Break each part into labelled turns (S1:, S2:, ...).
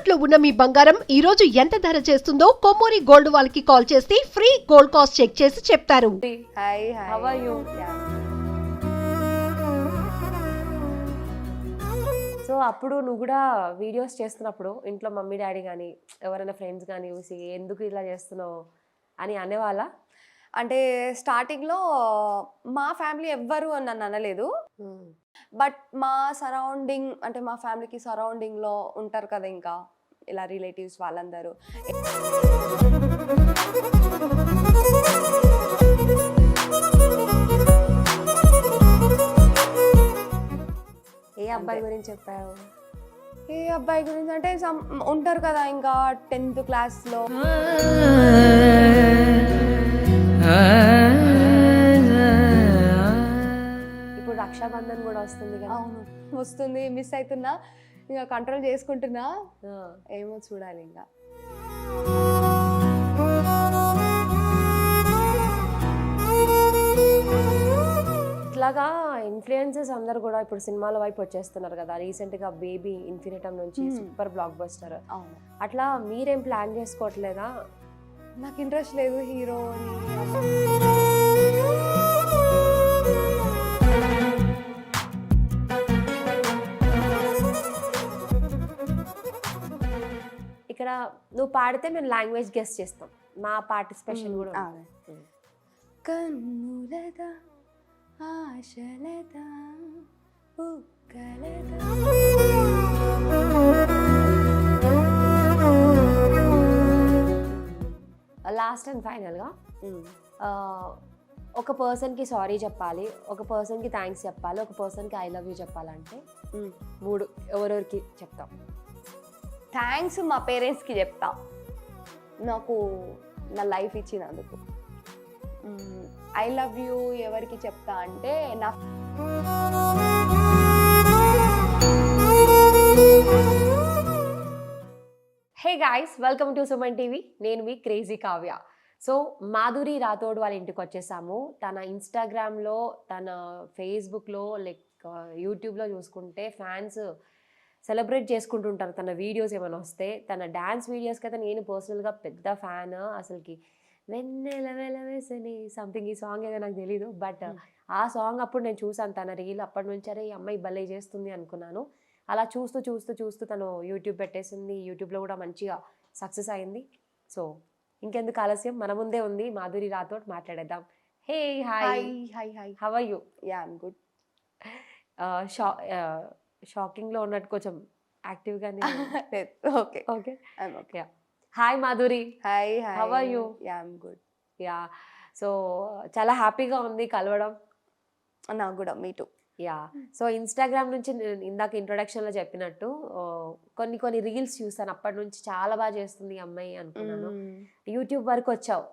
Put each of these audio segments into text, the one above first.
S1: తాకట్టులో ఉన్న మీ బంగారం ఈ రోజు ఎంత ధర చేస్తుందో కొమ్మూరి గోల్డ్ వాళ్ళకి కాల్ చేస్తే ఫ్రీ గోల్డ్ కాస్ట్ చెక్ చేసి చెప్తారు.
S2: Hi
S3: How are you? So అప్పుడు నువ్వు కూడా వీడియోస్ చేస్తున్నప్పుడు ఇంట్లో మమ్మీ డాడీ కానీ ఎవరైనా ఫ్రెండ్స్ కానీ చూసి ఎందుకు ఇలా చేస్తున్నావు అని అనేవాళ్ళ?
S2: అంటే స్టార్టింగ్లో మా ఫ్యామిలీ ఎవ్వరు అని నన్ను అనలేదు. బట్ మా సరౌండింగ్ అంటే మా ఫ్యామిలీకి సరౌండింగ్లో ఉంటారు కదా ఇంకా ఇలా రిలేటివ్స్ వాళ్ళందరూ
S3: ఏ అబ్బాయి గురించి చెప్పావు?
S2: ఏ అబ్బాయి గురించి అంటే ఉంటారు కదా ఇంకా 10th క్లాస్లో
S3: ఇప్పుడు రక్షాబంధన్ కూడా వస్తుంది కదా.
S2: అవును వస్తుంది, మిస్ అవుతున్నా, ఇంకా కంట్రోల్ చేసుకుంటున్నా, ఏమో చూడాలి ఇంకా.
S3: ఇట్లాగా ఇన్ఫ్లుయెన్సర్స్ అందరు కూడా ఇప్పుడు సినిమాల వైపు వచ్చేస్తున్నారు కదా. రీసెంట్గా బేబీ ఇన్ఫినిటమ్ నుంచి సూపర్ బ్లాక్ బస్టర్.
S2: అవును,
S3: అట్లా మీరేం ప్లాన్ చేసుకోవట్లేదా?
S2: నాకు ఇంట్రెస్ట్ లేదు హీరో అని.
S3: ఇక్కడ నువ్వు పాడితే మేము లాంగ్వేజ్ గెస్ట్ చేస్తాం, మా పార్టిసిపేషన్ కూడా ఉంటుంది.
S2: కన్నులదా ఆశలదా బుగ్గలదా
S3: లాస్ట్ అండ్ ఫైనల్గా ఒక పర్సన్కి సారీ చెప్పాలి, ఒక పర్సన్కి థ్యాంక్స్ చెప్పాలి, ఒక పర్సన్కి ఐ లవ్ యూ చెప్పాలంటే మూడు ఎవరెవరికి చెప్తాం?
S2: థ్యాంక్స్ మా పేరెంట్స్కి చెప్తా, నాకు నా లైఫ్ ఇచ్చినందుకు. ఐ లవ్ యూ ఎవరికి చెప్తా అంటే నా
S3: hey guys, welcome to Suman TV. నేను మీ క్రేజీ కావ్య. సో మాధురి రాథోడ్ వాళ్ళ ఇంటికి వచ్చేసాము. తన ఇన్స్టాగ్రామ్లో, తన ఫేస్బుక్లో, లైక్ యూట్యూబ్లో చూసుకుంటే ఫ్యాన్స్ సెలబ్రేట్ చేసుకుంటుంటారు తన వీడియోస్ ఏమైనా వస్తే. తన డ్యాన్స్ వీడియోస్కి అయితే నేను పర్సనల్గా పెద్ద ఫ్యాన్. అసలుకి వెన్నెల వెలవేసని సంథింగ్ ఈ సాంగ్ ఏదో నాకు తెలీదు, బట్ ఆ సాంగ్ అప్పుడు నేను చూసాను తన రీల్. అప్పటి నుంచి అరే ఈ అమ్మాయి భలే చేస్తుంది అనుకున్నాను. అలా చూస్తూ చూస్తూ చూస్తూ తను యూట్యూబ్ పెట్టేసింది. యూట్యూబ్లో కూడా మంచిగా సక్సెస్ అయింది. సో ఇంకెందుకు ఆలస్యం, మన ముందే ఉంది మాధురి రాథోడ్, మాట్లాడేద్దాం. Hey hi,
S2: hi hi
S3: how are you?
S2: Yeah I'm good.
S3: షాకింగ్లో ఉన్నట్టు కొంచెం యాక్టివ్గానే.
S2: Okay
S3: okay
S2: I'm okay.
S3: Hi Madhuri,
S2: hi hi,
S3: how are you?
S2: Yeah I'm good.
S3: Yeah, so చాలా హ్యాపీగా ఉంది కలవడం.
S2: నాకు కూడా, me too.
S3: Yeah, so Instagram నుంచి నేను ఇందాక ఇంట్రొడక్షన్లో చెప్పినట్టు కొన్ని కొన్ని రీల్స్ చూసాను. అప్పటి నుంచి చాలా బాగా చేస్తుంది ఈ అమ్మాయి అనుకున్నాను. యూట్యూబ్ వరకు వచ్చావు.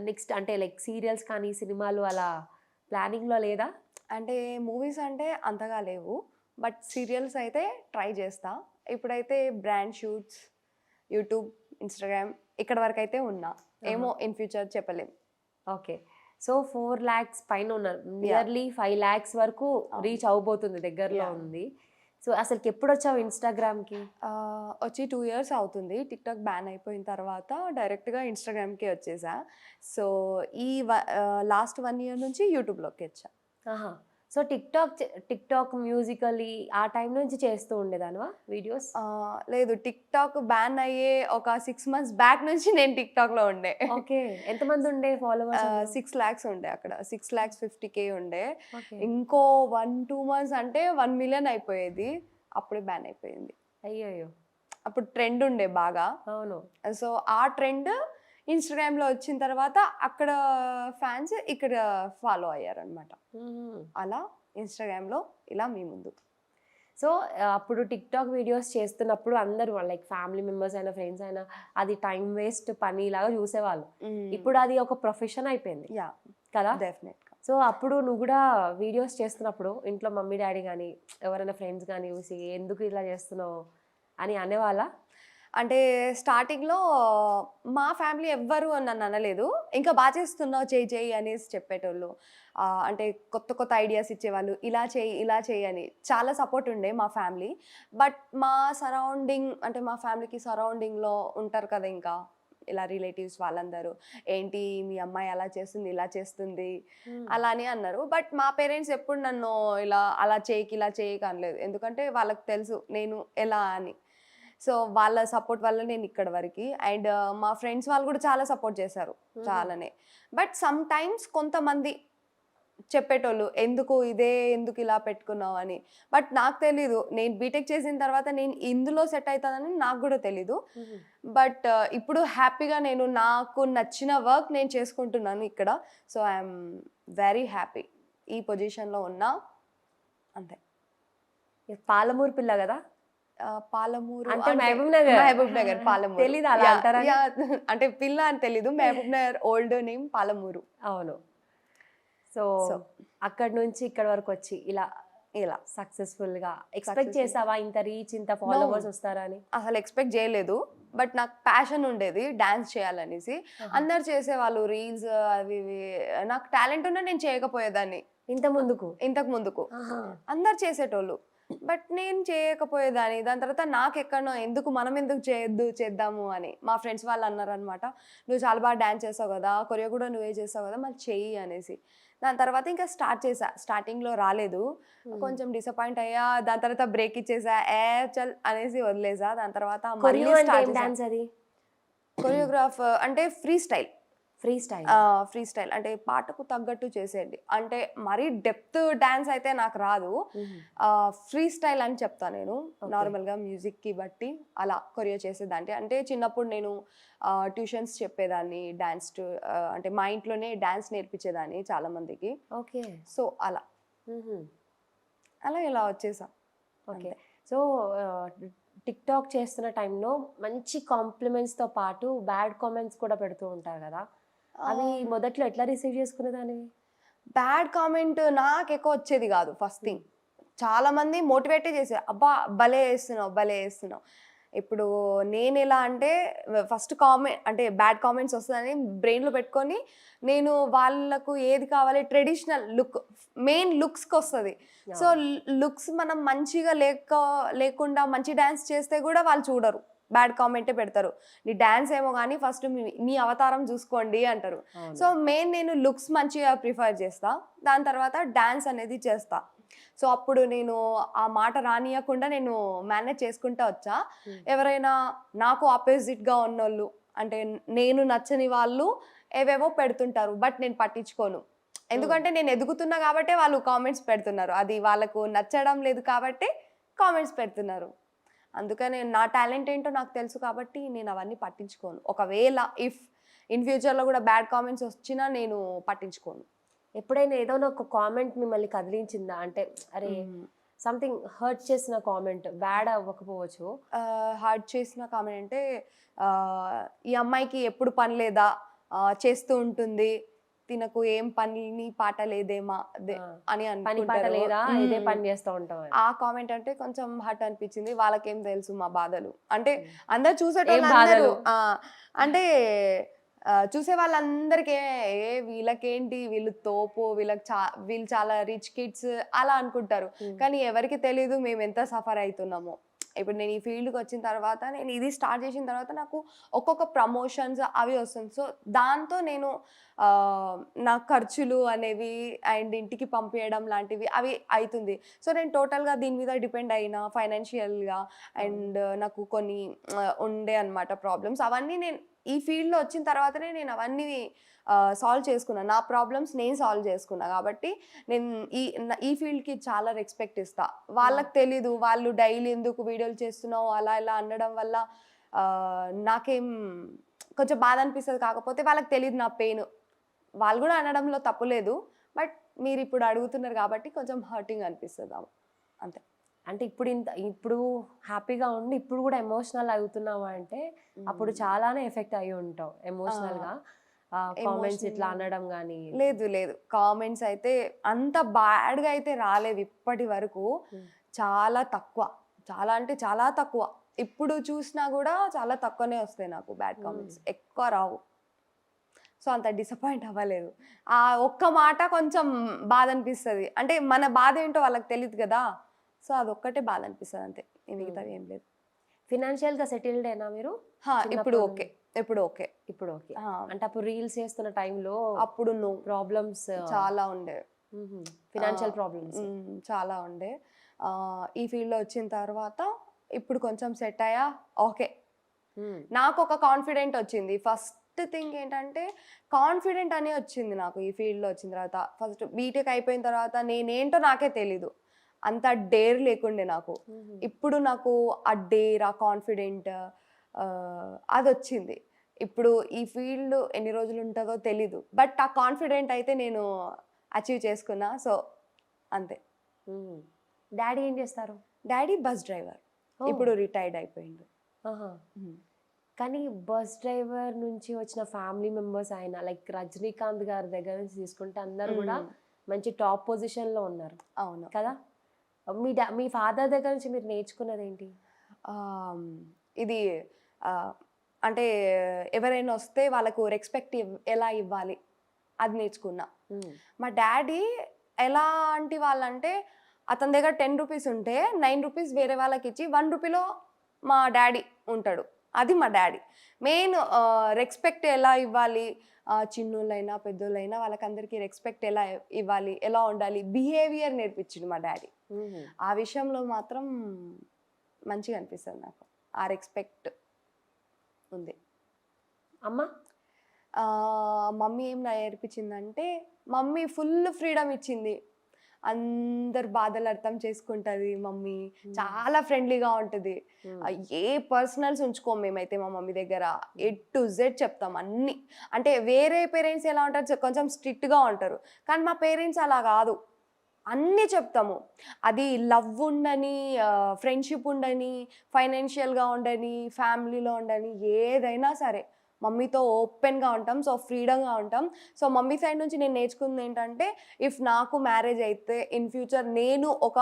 S3: నెక్స్ట్ అంటే లైక్ సీరియల్స్ కానీ సినిమాలు అలా ప్లానింగ్లో లేదా?
S2: అంటే మూవీస్ అంటే అంతగా లేవు, బట్ సీరియల్స్ అయితే ట్రై చేస్తా. ఇప్పుడైతే బ్రాండ్ షూట్స్, యూట్యూబ్, ఇన్స్టాగ్రామ్ ఇక్కడ వరకు అయితే ఉన్నా. ఏమో ఇన్ ఫ్యూచర్ చెప్పలేం.
S3: ఓకే, సో 4 lakhs పైన ఉన్నారు, నియర్లీ 5 lakhs వరకు రీచ్ అవబోతుంది, దగ్గరలో ఉంది. సో అసలుకి ఎప్పుడు వచ్చావు ఇన్స్టాగ్రామ్కి?
S2: వచ్చి 2 years అవుతుంది. టిక్టాక్ బ్యాన్ అయిపోయిన తర్వాత డైరెక్ట్గా ఇన్స్టాగ్రామ్కి వచ్చేసా. సో ఈ లాస్ట్ 1 year నుంచి యూట్యూబ్లోకి వచ్చా.
S3: సో టిక్టాక్ మ్యూజికలీ ఆ టైం నుంచి చేస్తూ ఉండేదానివా వీడియోస్?
S2: లేదు, టిక్టాక్ బ్యాన్ అయ్యే ఒక 6 months బ్యాక్ నుంచి నేను టిక్టాక్లో ఉండే.
S3: ఓకే, ఎంతమంది ఉండే ఫాలోవర్స్?
S2: 6 lakhs ఉండే అక్కడ, 6,50,000 ఉండే. ఇంకో 1-2 months అంటే 1 million అయిపోయేది. అప్పుడే బ్యాన్ అయిపోయింది.
S3: అయ్యో,
S2: అప్పుడు ట్రెండ్ ఉండే బాగా.
S3: అవును.
S2: సో ఆ ట్రెండ్ ఇన్స్టాగ్రామ్లో వచ్చిన తర్వాత అక్కడ ఫ్యాన్స్ ఇక్కడ ఫాలో అయ్యారనమాట. అలా ఇన్స్టాగ్రామ్లో ఇలా మీ ముందు.
S3: సో అప్పుడు టిక్టాక్ వీడియోస్ చేస్తున్నప్పుడు అందరూ లైక్ ఫ్యామిలీ మెంబర్స్ అయినా ఫ్రెండ్స్ అయినా అది టైం వేస్ట్ పని లాగా చూసేవాళ్ళు. ఇప్పుడు అది ఒక ప్రొఫెషన్ అయిపోయింది.
S2: యా
S3: కదా,
S2: డెఫినెట్గా.
S3: సో అప్పుడు నువ్వు కూడా వీడియోస్ చేస్తున్నప్పుడు ఇంట్లో మమ్మీ డాడీ కానీ ఎవరైనా ఫ్రెండ్స్ కానీ చూసి ఎందుకు ఇలా చేస్తున్నావు అని అనేవాళ్ళ?
S2: అంటే స్టార్టింగ్‌లో మా ఫ్యామిలీ ఎవ్వరు నన్ను అనలేదు. ఇంకా బా చేస్తున్నావు చెయ్యి చెయ్యి అనేసి చెప్పేటోళ్ళు. అంటే కొత్త కొత్త ఐడియాస్ ఇచ్చేవాళ్ళు. ఇలా చెయ్యి, ఇలా చెయ్యి అని. చాలా సపోర్ట్ ఉండే మా ఫ్యామిలీ. బట్ మా సరౌండింగ్ అంటే మా ఫ్యామిలీకి సరౌండింగ్‌లో ఉంటారు కదా ఇంకా. ఇలా రిలేటివ్స్ వాళ్ళందరూ. ఏంటి మీ అమ్మాయి అలా చేస్తుంది, ఇలా చేస్తుంది అలా అని అన్నారు. బట్ మా పేరెంట్స్ ఎప్పుడు నన్ను అలా చేయకు, ఇలా చేయకు అనలేదు. ఎందుకంటే వాళ్ళకి తెలుసు నేను ఎలా అని. సో వాళ్ళ సపోర్ట్ వల్ల నేను ఇక్కడ వరకి. అండ్ మా ఫ్రెండ్స్ వాళ్ళు కూడా చాలా సపోర్ట్ చేశారు చాలానే. బట్ సమ్ టైమ్స్ కొంతమంది చెప్పేటోళ్ళు ఎందుకు ఇలా పెట్టుకున్నావు అని. బట్ నాకు తెలీదు, నేను బీటెక్ చేసిన తర్వాత నేను ఇందులో సెట్ అవుతానని నాకు కూడా తెలీదు. బట్ ఇప్పుడు హ్యాపీగా నేను నాకు నచ్చిన వర్క్ నేను చేసుకుంటున్నాను ఇక్కడ. సో ఐఎమ్ వెరీ హ్యాపీ ఈ పొజిషన్లో ఉన్నా. అంతే.
S3: పాలమూరు పిల్ల కదా?
S2: పాలమూరు
S3: అంటే మహబూబ్ నగర్.
S2: పాలమూరు.
S3: తెలీదా అలా అంటారా?
S2: అంటే పిల్ల అని తెలీదు. Mahabubnagar old name Palamuru.
S3: అవును. సో అక్కడ నుంచి ఇక్కడ వరకు వచ్చి ఇలా సక్సెస్ఫుల్ గా ఎక్స్పెక్ట్ చేసావా ఇంత రీచ్, ఇంత ఫాలోవర్స్ వస్తారా అని?
S2: అసలు ఎక్స్పెక్ట్ చేయలేదు. బట్ నాకు ప్యాషన్ ఉండేది డాన్స్ చేయాలనేసి. అందరు చేసేవాళ్ళు రీల్స్ అవి ఇవి. నాకు టాలెంట్ ఉన్నా నేను చేయకపోయేదాన్ని. ఇంతకు ముందుకు అందరు చేసేటోళ్ళు. బట్ నేను చేయకపోయేదాన్ని. దాని తర్వాత నాకు ఎక్కడో మనం ఎందుకు చేద్దాము అని మా ఫ్రెండ్స్ వాళ్ళు అన్నారు అనమాట. నువ్వు చాలా బాగా డాన్స్ చేసావు కదా, కొరియో కూడా నువ్వే చేసావు కదా, మళ్ళీ చెయ్యి అనేసి. దాని తర్వాత ఇంకా స్టార్ట్ చేసా. స్టార్టింగ్లో రాలేదు, కొంచెం డిసప్పాయింట్ అయ్యా. దాని తర్వాత బ్రేక్ ఇచ్చేసా, చల్ అనేసి వదిలేసా. దాని తర్వాత కొరియోగ్రాఫ్ అంటే ఫ్రీ స్టైల్ అంటే పాటకు తగ్గట్టు చేసేది. అంటే మరీ డెప్త్ డాన్స్ అయితే నాకు రాదు. ఫ్రీ స్టైల్ అని చెప్తా నేను. నార్మల్గా మ్యూజిక్కి బట్టి అలా కొరియో చేసేదాన్ని. అంటే చిన్నప్పుడు నేను ట్యూషన్స్ చెప్పేదాన్ని డాన్స్. అంటే మా ఇంట్లోనే డాన్స్ నేర్పించేదాన్ని చాలా మందికి.
S3: ఓకే.
S2: సో అలా ఇలా వచ్చేసా.
S3: ఓకే. సో టిక్ టాక్ చేస్తున్న టైంలో మంచి కాంప్లిమెంట్స్తో పాటు బ్యాడ్ కామెంట్స్ కూడా పెడుతూ ఉంటారు కదా, అవి మొదట్లో ఎట్లా రిసీవ్ చేసుకునేదానివి?
S2: బ్యాడ్ కామెంట్ నాకు ఎక్కువ వచ్చేది కాదు. ఫస్ట్ థింగ్ చాలా మంది మోటివేటే చేశారు, అబ్బా భలే వేస్తున్నావు. ఇప్పుడు నేను ఎలా అంటే ఫస్ట్ కామెంట్ అంటే బ్యాడ్ కామెంట్స్ వస్తుందని బ్రెయిన్లో పెట్టుకొని నేను వాళ్ళకు ఏది కావాలి ట్రెడిషనల్ లుక్, మెయిన్ లుక్స్కి వస్తుంది. సో లుక్స్ మనం మంచిగా లేకుండా మంచి డ్యాన్స్ చేస్తే కూడా వాళ్ళు చూడరు, బ్యాడ్ కామెంటే పెడతారు. నీ డ్యాన్స్ ఏమో కానీ ఫస్ట్ మీ అవతారం చూసుకోండి అంటారు. సో మెయిన్ నేను లుక్స్ మంచిగా ప్రిఫర్ చేస్తా, దాని తర్వాత డ్యాన్స్ అనేది చేస్తా. సో అప్పుడు నేను ఆ మాట రానియకుండా నేను మేనేజ్ చేసుకుంటా వచ్చా. ఎవరైనా నాకు ఆపోజిట్గా ఉన్నోళ్ళు అంటే నేను నచ్చని వాళ్ళు ఏవేవో పెడుతుంటారు, బట్ నేను పట్టించుకోను. ఎందుకంటే నేను ఎదుగుతున్నా కాబట్టి వాళ్ళు కామెంట్స్ పెడుతున్నారు, అది వాళ్ళకు నచ్చడం లేదు కాబట్టి కామెంట్స్ పెడుతున్నారు. అందుకని నా టాలెంట్ ఏంటో నాకు తెలుసు కాబట్టి నేను అవన్నీ పట్టించుకోను. ఒకవేళ ఇఫ్ ఇన్ ఫ్యూచర్లో కూడా బ్యాడ్ కామెంట్స్ వచ్చినా నేను పట్టించుకోను.
S3: ఎప్పుడైనా ఏదో ఒక కామెంట్ మిమ్మల్ని కదిలించిందా? అంటే అరే సంథింగ్ హర్ట్ చేసిన కామెంట్, బ్యాడ్ అవ్వకపోవచ్చు,
S2: హర్ట్ చేసిన కామెంట్ అంటే ఈ అమ్మాయికి ఎప్పుడు పని లేదా, చేస్తూ ఉంటుంది, తినకు ఏం పని పాట లేదేమా అని
S3: ఇదే పని చేస్తూ ఉంటాం.
S2: ఆ కామెంట్ అంటే కొంచెం హర్ట్ అనిపించింది. వాళ్ళకేం తెలుసు మా బాధలు. అంటే అందరు చూసేటోళ్ళు అంటే చూసే వాళ్ళందరికీ వీళ్ళకేంటి, వీళ్ళు తోపు, వీళ్ళు చాలా రిచ్ కిడ్స్ అలా అనుకుంటారు. కానీ ఎవరికి తెలీదు మేము ఎంత సఫర్ అవుతున్నామో. ఇప్పుడు నేను ఈ ఫీల్డ్కి వచ్చిన తర్వాత, నేను ఇది స్టార్ట్ చేసిన తర్వాత నాకు ఒక్కొక్క ప్రమోషన్స్ అవి వస్తుంది. సో దాంతో నేను నా ఖర్చులు అనేవి అండ్ ఇంటికి పంపించడం లాంటివి అవి అవుతుంది. సో నేను టోటల్గా దీని మీద డిపెండ్ అయినా ఫైనాన్షియల్గా. అండ్ నాకు కొన్ని ఉండే అన్నమాట ప్రాబ్లమ్స్. అవన్నీ నేను ఈ ఫీల్డ్లో వచ్చిన తర్వాతనే నేను అవన్నీ సాల్వ్ చేసుకున్నా. నా ప్రాబ్లమ్స్ నేను సాల్వ్ చేసుకున్నా కాబట్టి నేను ఈ ఫీల్డ్కి చాలా రెస్పెక్ట్ ఇస్తా. వాళ్ళకి తెలీదు, వాళ్ళు డైలీ ఎందుకు వీడియోలు చేస్తున్నావు అలా ఇలా అనడం వల్ల నాకేం కొంచెం బాధ అనిపిస్తుంది. కాకపోతే వాళ్ళకి తెలియదు నా పెయిన్. వాళ్ళు కూడా అనడంలో తప్పులేదు, బట్ మీరు ఇప్పుడు అడుగుతున్నారు కాబట్టి కొంచెం హర్టింగ్ అనిపిస్తుంది అంతే.
S3: అంటే ఇప్పుడు హ్యాపీగా ఉండి ఇప్పుడు కూడా ఎమోషనల్ అవుతున్నావా అంటే అప్పుడు చాలానే ఎఫెక్ట్ అయ్యి ఉంటావు ఎమోషనల్గా. కామెంట్స్ ఇట్లా అనడం కానీ
S2: లేదు కామెంట్స్ అయితే అంత బ్యాడ్గా అయితే రాలేదు ఇప్పటి వరకు. చాలా తక్కువ, చాలా అంటే చాలా తక్కువ. ఇప్పుడు చూసినా కూడా చాలా తక్కువనే వస్తాయి నాకు బ్యాడ్ కామెంట్స్, ఎక్కువ రావు. సో అంత డిసప్పాయింట్ అవ్వలేదు. ఆ ఒక్క మాట కొంచెం బాధ అనిపిస్తుంది, అంటే మన బాధ ఏంటో వాళ్ళకి తెలియదు కదా, సో అదొక్కటే బాధ అనిపిస్తుంది అంతే, మిగతావి ఏం లేదు.
S3: ఫినాన్షియల్గా సెటిల్డ్ అయినా మీరు?
S2: ఇప్పుడు ఓకే, ఇప్పుడు ఓకే.
S3: ఇప్పుడు ఓకే. అంటే అప్పుడు రీల్స్ చేస్తున్న టైంలో
S2: అప్పుడు నో
S3: ప్రాబ్లమ్స్
S2: చాలా ఉండే,
S3: ఫినాన్షియల్ ప్రాబ్లమ్స్
S2: చాలా ఉండే. ఈ ఫీల్డ్లో వచ్చిన తర్వాత ఇప్పుడు కొంచెం సెట్ అయ్యా, ఓకే. నాకు ఒక కాన్ఫిడెంట్ వచ్చింది. ఫస్ట్ థింగ్ ఏంటంటే కాన్ఫిడెంట్ అనే వచ్చింది నాకు ఈ ఫీల్డ్లో వచ్చిన తర్వాత. ఫస్ట్ బీటెక్ అయిపోయిన తర్వాత నేనేంటో నాకే తెలీదు, అంత డేర్ లేకుండే నాకు. ఇప్పుడు నాకు ఆ డేర్, ఆ కాన్ఫిడెంట్ అది వచ్చింది. ఇప్పుడు ఈ ఫీల్డ్ ఎన్ని రోజులు ఉంటుందో తెలీదు, బట్ ఆ కాన్ఫిడెంట్ అయితే నేను అచీవ్ చేసుకున్నా. సో అంతే.
S3: డాడీ ఏం చేస్తారు?
S2: డాడీ బస్ డ్రైవర్, ఇప్పుడు రిటైర్డ్ అయిపోయిండు.
S3: కానీ బస్ డ్రైవర్ నుంచి వచ్చిన ఫ్యామిలీ మెంబర్స్ ఆయన లైక్ రజనీకాంత్ గారి దగ్గర నుంచి తీసుకుంటే అందరు కూడా మంచి టాప్ పొజిషన్లో ఉన్నారు.
S2: అవును
S3: కదా. మీ ఫాదర్ దగ్గర నుంచి మీరు నేర్చుకున్నది ఏంటి?
S2: ఇది అంటే ఎవరైనా వస్తే వాళ్ళకు రెస్పెక్ట్ ఎలా ఇవ్వాలి అది నేర్చుకున్నా. మా డాడీ ఎలాంటి వాళ్ళంటే అతని దగ్గర 10 రూపీస్ ఉంటే 9 రూపీస్ వేరే వాళ్ళకి ఇచ్చి 1 రూపీలో మా డాడీ ఉంటాడు. అది మా డాడీ మెయిన్. రెస్పెక్ట్ ఎలా ఇవ్వాలి, చిన్నోళ్ళైనా పెద్దోళ్ళైనా వాళ్ళకందరికీ రెస్పెక్ట్ ఎలా ఇవ్వాలి, ఎలా ఉండాలి, బిహేవియర్ నేర్పించిండు మా డాడీ. ఆ విషయంలో మాత్రం మంచిగా అనిపిస్తుంది నాకు, ఆ రెస్పెక్ట్ ఉంది.
S3: అమ్మ
S2: మమ్మీ ఏం నేర్పించిందంటే, మమ్మీ ఫుల్ ఫ్రీడమ్ ఇచ్చింది. అందరు బాధలు అర్థం చేసుకుంటుంది మమ్మీ, చాలా ఫ్రెండ్లీగా ఉంటుంది. ఏ పర్సనల్స్ ఉంచుకోము మేమైతే మా మమ్మీ దగ్గర, A to Z చెప్తాం అన్నీ. అంటే వేరే పేరెంట్స్ ఎలా ఉంటారు, కొంచెం స్ట్రిక్ట్గా ఉంటారు, కానీ మా పేరెంట్స్ అలా కాదు, అన్నీ చెప్తాము. అది లవ్ ఉండని, ఫ్రెండ్షిప్ ఉండని, ఫైనాన్షియల్గా ఉండని, ఫ్యామిలీలో ఉండని, ఏదైనా సరే మమ్మీతో ఓపెన్గా ఉంటాం. సో ఫ్రీడమ్గా ఉంటాం. సో మమ్మీ సైడ్ నుంచి నేను నేర్చుకుంది ఏంటంటే, ఇఫ్ నాకు మ్యారేజ్ అయితే ఇన్ ఫ్యూచర్ నేను ఒక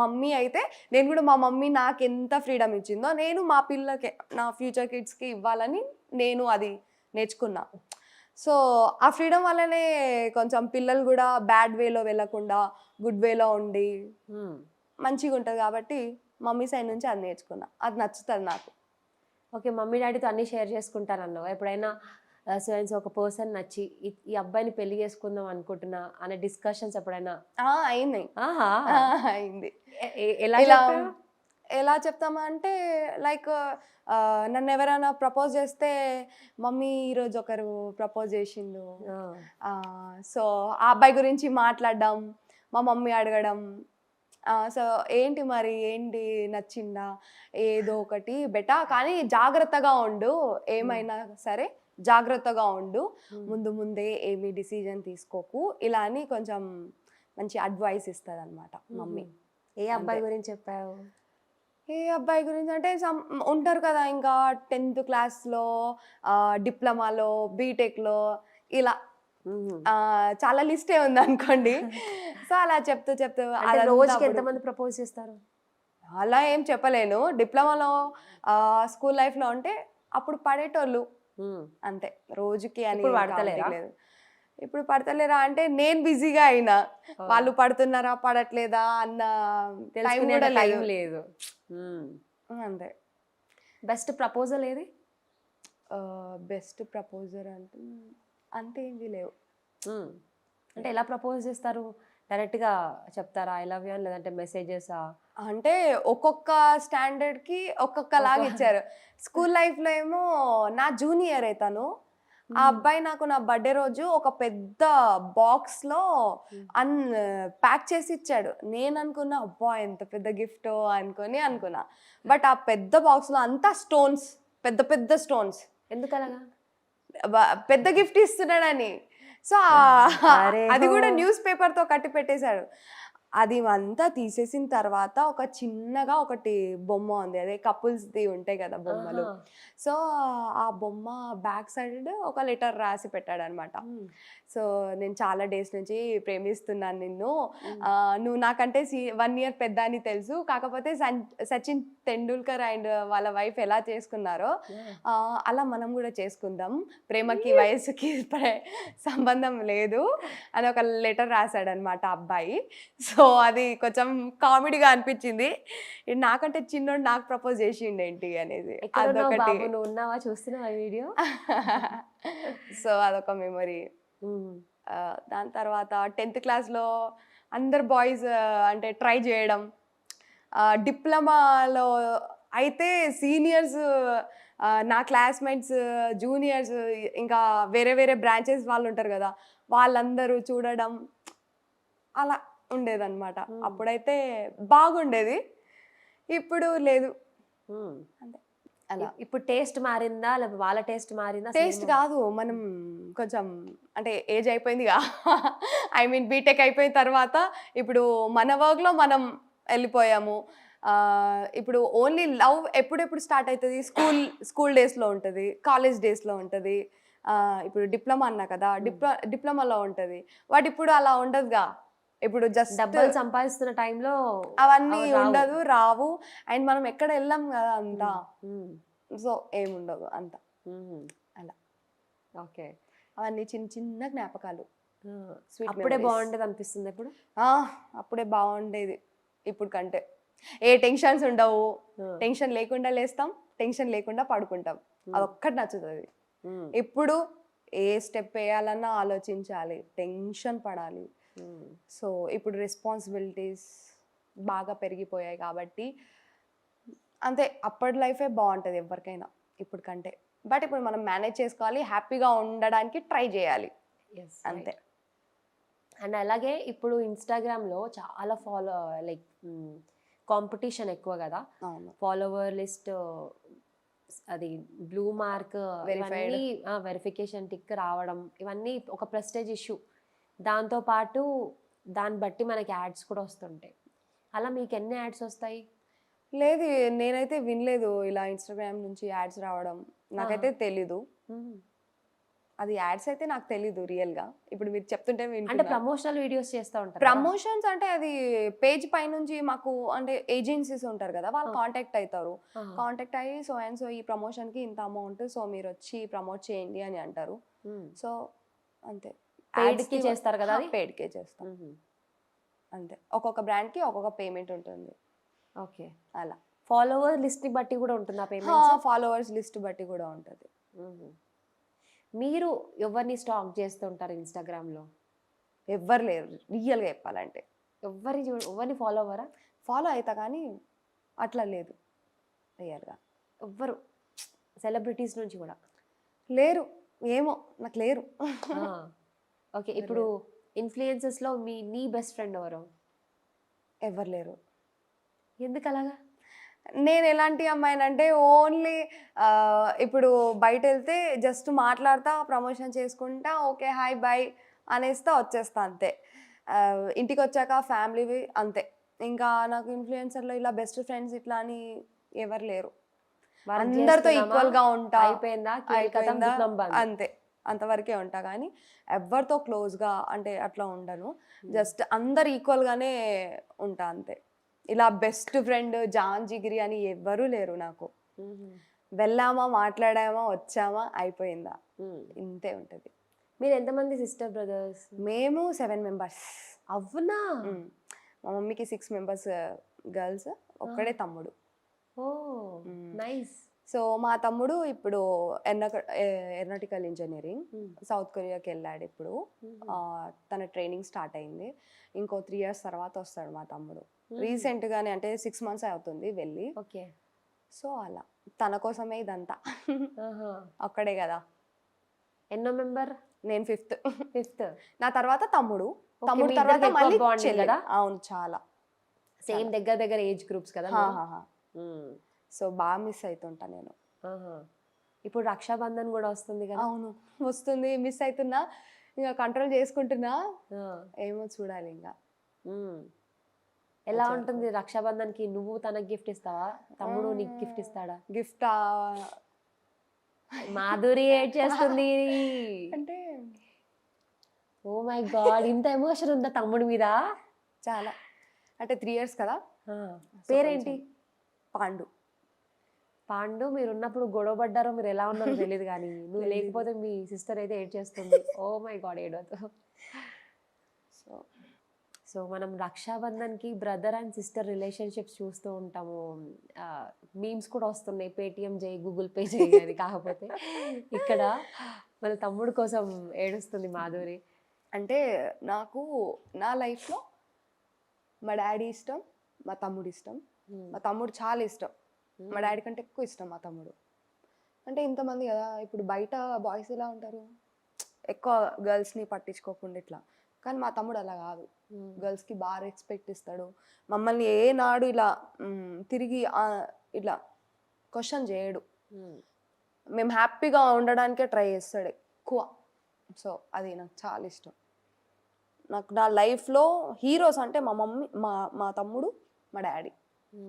S2: మమ్మీ అయితే నేను కూడా మా మమ్మీ నాకు ఎంత ఫ్రీడమ్ ఇచ్చిందో నేను మా పిల్లకి, నా ఫ్యూచర్ కిడ్స్కి ఇవ్వాలని నేను అది నేర్చుకున్నా. సో ఆ ఫ్రీడమ్ వల్లనే కొంచెం పిల్లలు కూడా బ్యాడ్ వేలో వెళ్ళకుండా గుడ్ వేలో ఉండి మంచిగా ఉంటుంది. కాబట్టి మమ్మీ సైడ్ నుంచి అది నేర్చుకున్నా, అది నచ్చుతుంది నాకు.
S3: ఓకే, మమ్మీ డాడీతో అన్నీ షేర్ చేసుకుంటారన్నావు. ఎప్పుడైనా సో ఒక పర్సన్ నచ్చి ఈ అబ్బాయిని పెళ్లి చేసుకుందాం అనుకుంటున్నా అనే డిస్కషన్స్ ఎప్పుడైనా
S2: అయినాయి? అయింది. ఎలా చెప్తామా అంటే, లైక్ నన్ను ఎవరైనా ప్రపోజ్ చేస్తే, మమ్మీ ఈరోజు ఒకరు ప్రపోజ్ చేసిండు, సో ఆ అబ్బాయి గురించి మాట్లాడడం, మా మమ్మీ అడగడం, సో ఏంటి మరి, ఏంటి నచ్చిందా, ఏదో ఒకటి బెటా, కానీ జాగ్రత్తగా ఉండు, ఏమైనా సరే జాగ్రత్తగా ఉండు, ముందే ఏమీ డిసిజన్ తీసుకోకు, ఇలా అని కొంచెం మంచి అడ్వైస్ ఇస్తుంది అనమాట మమ్మీ.
S3: ఏ అబ్బాయి గురించి చెప్పావు?
S2: ఏ అబ్బాయి గురించి అంటే, ఉంటారు కదా ఇంకా 10th క్లాస్లో, డిప్లొమాలో, బీటెక్లో, ఇలా చాలా లిస్టే ఉంది అనుకోండి. సో అలా చెప్తూ
S3: రోజుకి ఎంతమంది ప్రపోజ్ చేస్తారు?
S2: అలా ఏం చెప్పలేను. డిప్లొమాలో, స్కూల్ లైఫ్లో ఉంటే అప్పుడు పడేటోళ్ళు అంతే, రోజుకి అని పడతలేదు. ఇప్పుడు పడతలేరా అంటే నేను బిజీగా అయినా, వాళ్ళు పడుతున్నారా పడట్లేదా అన్న టైం కూడా లేదు. అంతే.
S3: బెస్ట్ ప్రపోజల్ ఏది?
S2: బెస్ట్ ప్రపోజల్ అంటే అంతే ఏమి లేవు.
S3: అంటే ఎలా ప్రపోజ్ చేస్తారు? డైరెక్ట్గా చెప్తారా ఐ లవ్ యూ అని, లేదంటే మెసేజెసా?
S2: అంటే ఒక్కొక్క స్టాండర్డ్కి ఒక్కొక్కలాగా ఇచ్చారు. స్కూల్ లైఫ్లో ఏమో నా జూనియర్ అవుతాను, ఆ అబ్బాయి నాకు నా బర్త్డే రోజు ఒక పెద్ద బాక్స్లో ప్యాక్ చేసి ఇచ్చాడు. నేను అనుకున్నా అబ్బా ఎంత పెద్ద గిఫ్ట్ అనుకున్నా. బట్ ఆ పెద్ద బాక్స్లో అంతా స్టోన్స్, పెద్ద పెద్ద స్టోన్స్.
S3: ఎందుకలాగా?
S2: పెద్ద గిఫ్ట్ ఇస్తున్నాడని. సో అది కూడా న్యూస్ పేపర్తో కట్టి పెట్టేశాడు. అది అంతా తీసేసిన తర్వాత ఒక చిన్నగా ఒకటి బొమ్మ ఉంది, అదే కపుల్స్ది ఉంటాయి కదా బొమ్మలు. సో ఆ బొమ్మ బ్యాక్ సైడ్ ఒక లెటర్ రాసి పెట్టాడు అనమాట. సో నేను చాలా డేస్ నుంచి ప్రేమిస్తున్నాను నిన్ను, నువ్వు నాకంటే 1 year పెద్ద అని తెలుసు, కాకపోతే సచిన్ తెండూల్కర్ అండ్ వాళ్ళ వైఫ్ ఎలా చేసుకున్నారో అలా మనం కూడా చేసుకుందాం, ప్రేమకి వయసుకి సంబంధం లేదు అని ఒక లెటర్ రాశాడనమాట అబ్బాయి. సో అది కొంచెం కామెడీగా అనిపించింది. నాకంటే చిన్నోడు నాకు ప్రపోజ్ చేసిండు ఏంటి అనేది, అదొకటి.
S3: బాబు నువ్వు ఉన్నావా, చూస్తున్నావా వీడియో?
S2: సో అదొక మెమరీ. దాని తర్వాత 10th క్లాస్లో అందరు బాయ్స్ అంటే ట్రై చేయడం, డిప్లొమాలో అయితే సీనియర్స్, నా క్లాస్మేట్స్, జూనియర్స్, ఇంకా వేరే వేరే బ్రాంచెస్ వాళ్ళు ఉంటారు కదా, వాళ్ళందరూ చూడడం అలా ఉండేదన్నమాట. అప్పుడైతే బాగుండేది, ఇప్పుడు లేదు. అంతే. అలా
S3: ఇప్పుడు టేస్ట్ మారిందా, లేకపోతే వాళ్ళ టేస్ట్ మారిందా?
S2: టేస్ట్ కాదు, మనం కొంచెం అంటే ఏజ్ అయిపోయిందిగా, ఐ మీన్ బీటెక్ అయిపోయిన తర్వాత ఇప్పుడు మన వర్క్లో మనం వెళ్ళిపోయాము. ఇప్పుడు ఓన్లీ లవ్ ఎప్పుడెప్పుడు స్టార్ట్ అవుతుంది, స్కూల్ డేస్లో ఉంటుంది, కాలేజ్ డేస్లో ఉంటుంది. ఇప్పుడు డిప్లొమా అన్నా కదా, డిప్లొమాలో ఉంటుంది. వాటి ఇప్పుడు అలా ఉండదుగా. ఇప్పుడు జస్ట్
S3: డబ్బులు సంపాదిస్తున్న టైంలో
S2: అవన్నీ ఉండదు, రావు. అండ్ మనం ఎక్కడ వెళ్ళాం కదా అంతా, సో ఏముండదు అంత అలా.
S3: ఓకే,
S2: అవన్నీ చిన్న చిన్న జ్ఞాపకాలు.
S3: అప్పుడే బాగుండేది అనిపిస్తుంది ఇప్పుడు.
S2: అప్పుడే బాగుండేది ఇప్పుడు కంటే. ఏ టెన్షన్స్ ఉండవు, టెన్షన్ లేకుండా లేస్తాం, టెన్షన్ లేకుండా పడుకుంటాం, అదొక్కటి నచ్చుతుంది. ఇప్పుడు ఏ స్టెప్ వేయాలన్నా ఆలోచించాలి, టెన్షన్ పడాలి. సో ఇప్పుడు రెస్పాన్సిబిలిటీస్ బాగా పెరిగిపోయాయి కాబట్టి అంతే. అప్పటి లైఫే బాగుంటుంది ఎవరికైనా ఇప్పుడు కంటే. బట్ ఇప్పుడు మనం మేనేజ్ చేసుకోవాలి, హ్యాపీగా ఉండడానికి ట్రై చేయాలి, అంతే.
S3: అండ్ అలాగే ఇప్పుడు ఇన్స్టాగ్రామ్లో చాలా లైక్ కాంపిటీషన్ ఎక్కువ కదా, ఫాలోవర్ లిస్ట్ అది బ్లూ మార్క్, వెరిఫికేషన్ టిక్ రావడం, ఇవన్నీ ఒక ప్రెస్టేజ్ ఇష్యూ. దాంతోపాటు దాన్ని బట్టి మనకి యాడ్స్ కూడా వస్తుంటాయి. అలా మీకు ఎన్ని యాడ్స్ వస్తాయి?
S2: లేదు, నేనైతే వినలేదు ఇలా ఇన్స్టాగ్రామ్ నుంచి యాడ్స్ రావడం, నాకైతే తెలీదు. అది యాడ్స్ అయితే నాకు తెలీదు రియల్గా. ఇప్పుడు మీరు చెప్తుంటే
S3: అంటే ప్రమోషనల్ వీడియోస్ చేస్తూ ఉంటారు.
S2: ప్రమోషన్స్ అంటే అది పేజ్ పై నుంచి మాకు అంటే ఏజెన్సీస్ ఉంటారు కదా, వాళ్ళు కాంటాక్ట్ అవుతారు. కాంటాక్ట్ అయ్యి సో అండ్ సో ఈ ప్రమోషన్కి ఇంత అమౌంట్, సో మీరు వచ్చి ప్రమోట్ చేయండి అని అంటారు. సో అంతే.
S3: పెయిడ్కి చేస్తారు కదా,
S2: పెయిడ్కే చేస్తాం అంతే. ఒక్కొక్క బ్రాండ్కి ఒక్కొక్క పేమెంట్ ఉంటుంది.
S3: ఓకే,
S2: అలా.
S3: ఫాలోవర్ లిస్ట్ని బట్టి కూడా ఉంటుంది ఆ పేమెంట్?
S2: ఫాలోవర్స్ లిస్ట్ బట్టి కూడా ఉంటుంది.
S3: మీరు ఎవరిని స్టాక్ చేస్తుంటారు ఇన్స్టాగ్రామ్లో?
S2: ఎవ్వరు లేరు రియల్గా చెప్పాలంటే.
S3: ఎవరిని ఫాలో అవ్వరా?
S2: ఫాలో అవుతా కానీ అట్లా లేదు రియల్గా.
S3: ఎవ్వరు సెలబ్రిటీస్ నుంచి కూడా
S2: లేరు, ఏమో నాకు లేరు.
S3: ఓకే, ఇప్పుడు ఇన్ఫ్లుయెన్సెస్లో నీ బెస్ట్ ఫ్రెండ్ ఎవరు?
S2: ఎవరు లేరు.
S3: ఎందుకు అలాగా?
S2: నేను ఎలాంటి అమ్మాయినంటే ఓన్లీ ఇప్పుడు బయట వెళ్తే జస్ట్ మాట్లాడతా, ప్రమోషన్ చేసుకుంటా, ఓకే హాయ్ బాయ్ అనేస్తా, వచ్చేస్తా అంతే. ఇంటికి వచ్చాక ఫ్యామిలీ అంతే. ఇంకా నాకు ఇన్ఫ్లుయెన్సర్లో ఇలా బెస్ట్ ఫ్రెండ్స్ ఇట్లా అని ఎవరు లేరు. అందరితో ఈక్వల్గా ఉంటా, అంతే, అంతవరకే ఉంటా. కానీ ఎవరితో క్లోజ్గా అంటే అట్లా ఉండను, జస్ట్ అందరు ఈక్వల్గానే ఉంటా అంతే. ఇలా బెస్ట్ ఫ్రెండ్ జాన్ జిగిరి అని ఎవ్వరూ లేరు నాకు. వెళ్ళామా, మాట్లాడామా, వచ్చామా, అయిపోయిందా, ఇంతే ఉంటుంది.
S3: మీరు ఎంతమంది సిస్టర్ బ్రదర్స్?
S2: మేము 7 మెంబర్స్.
S3: అవునా?
S2: మా మమ్మీకి 6 మెంబర్స్ గర్ల్స్, ఒక్కడే తమ్ముడు.
S3: ఓ నైస్.
S2: సో మా తమ్ముడు ఇప్పుడు ఏరోనాటికల్ ఇంజనీరింగ్ సౌత్ కొరియాకి వెళ్ళాడు. ఇప్పుడు తన ట్రైనింగ్ స్టార్ట్ అయింది. ఇంకో 3 years తర్వాత వస్తాడు మా తమ్ముడు. రీసెంట్గానే అంటే 6 months అవుతుంది వెళ్ళి.
S3: ఓకే.
S2: సో అలా తన కోసమే ఇదంతా. ఒక్కడే కదా.
S3: ఎన్నో మెంబర్?
S2: నేను 5th. నా తర్వాత తమ్ముడు
S3: తర్వాత
S2: మళ్ళీ
S3: కదా.
S2: అవును, చాలా
S3: సేమ్ దగ్గర ఏజ్ గ్రూప్స్ కదా.
S2: సో బాగా మిస్ అవుతుంటా నేను.
S3: ఇప్పుడు రక్షాబంధన్ కూడా వస్తుంది కదా.
S2: అవును వస్తుంది, మిస్ అవుతున్నా, ఇంకా కంట్రోల్ చేసుకుంటున్నా, ఏమో చూడాలి ఇంకా.
S3: ఎలా ఉంటుంది రక్షాబంధన్కి? నువ్వు తనకి గిఫ్ట్ ఇస్తావా, తమ్ముడు నీకు గిఫ్ట్ ఇస్తాడా?
S2: గిఫ్ట్
S3: మాధురి ఏడ్ చేస్తుంది
S2: అంటే
S3: ఓ మై గాడ్, ఇంత ఎమోషన్ ఉందా తమ్ముడి మీద?
S2: చాలా. అంటే 3 years కదా.
S3: పేరేంటి?
S2: పాండు.
S3: పాండు మీరు ఉన్నప్పుడు గొడవ పడ్డారో మీరు ఎలా ఉన్నారో తెలియదు కానీ నువ్వు లేకపోతే మీ సిస్టర్ అయితే ఏడ్ చేస్తుంది. ఓ మై గాడ్ ఏడవద్దు.
S2: సో
S3: సో మనం రక్షాబంధన్కి బ్రదర్ అండ్ సిస్టర్ రిలేషన్షిప్స్ చూస్తూ ఉంటాము. మీమ్స్ కూడా వస్తున్నాయి, పేటిఎం చేయి గూగుల్ పే చేయి అని. కాకపోతే ఇక్కడ మన తమ్ముడు కోసం ఏడుస్తుంది మాధురి.
S2: అంటే నాకు నా లైఫ్లో మా డాడీ ఇష్టం, మా తమ్ముడు ఇష్టం. మా తమ్ముడు చాలా ఇష్టం, మా డాడీ కంటే ఎక్కువ ఇష్టం మా తమ్ముడు. అంటే ఇంతమంది కదా, ఇప్పుడు బయట బాయ్స్ ఎలా ఉంటారు, ఎక్కువ గర్ల్స్ని పట్టించుకోకుండా ఇట్లా. కానీ మా తమ్ముడు అలా కాదు, గర్ల్స్కి బాగా రెస్పెక్ట్ ఇస్తాడు. మమ్మల్ని ఏ నాడు ఇలా తిరిగి ఇట్లా క్వశ్చన్ చేయడు. మేము హ్యాపీగా ఉండడానికే ట్రై చేస్తాడు ఎక్కువ. సో అది నాకు చాలా ఇష్టం. నాకు నా లైఫ్లో హీరోస్ అంటే మా మమ్మీ, మా తమ్ముడు, మా డాడీ.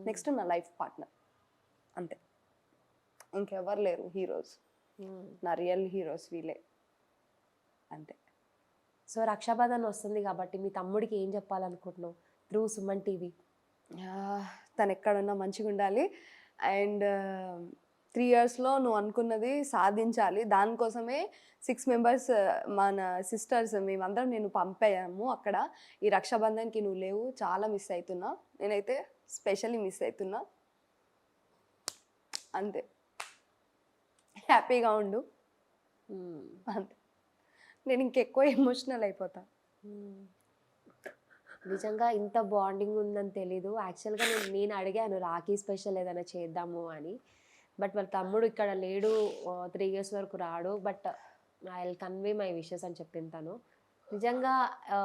S2: నెక్స్ట్ నా లైఫ్ పార్ట్నర్, అంతే. ఇంకెవరు లేరు హీరోస్. నా రియల్ హీరోస్ వీలే, అంతే.
S3: సో రక్షాబంధన్ వస్తుంది కాబట్టి మీ తమ్ముడికి ఏం చెప్పాలనుకుంటున్నావు త్రూ సుమన్ టీవీ?
S2: తను ఎక్కడున్నా మంచిగా ఉండాలి. అండ్ 3 yearsలో నువ్వు అనుకున్నది సాధించాలి. దానికోసమే 6 members మన సిస్టర్స్ మేమందరం నేను పంపాము అక్కడ. ఈ రక్షాబంధన్కి నువ్వు లేవు, చాలా మిస్ అవుతున్నా. నేనైతే స్పెషల్లీ మిస్ అవుతున్నా, అంతే. హ్యాపీగా ఉండు, అంతే. నేను ఇంకెక్కువ ఎమోషనల్ అయిపోతా.
S3: నిజంగా ఇంత బాండింగ్ ఉందని తెలీదు. యాక్చువల్గా నేను అడిగాను రాఖీ స్పెషల్ ఏదైనా చేద్దాము అని. బట్ వాళ్ళ తమ్ముడు ఇక్కడ లేడు, 3 years వరకు రాడు. But I will convey my wishes అని చెప్పింది తను. నిజంగా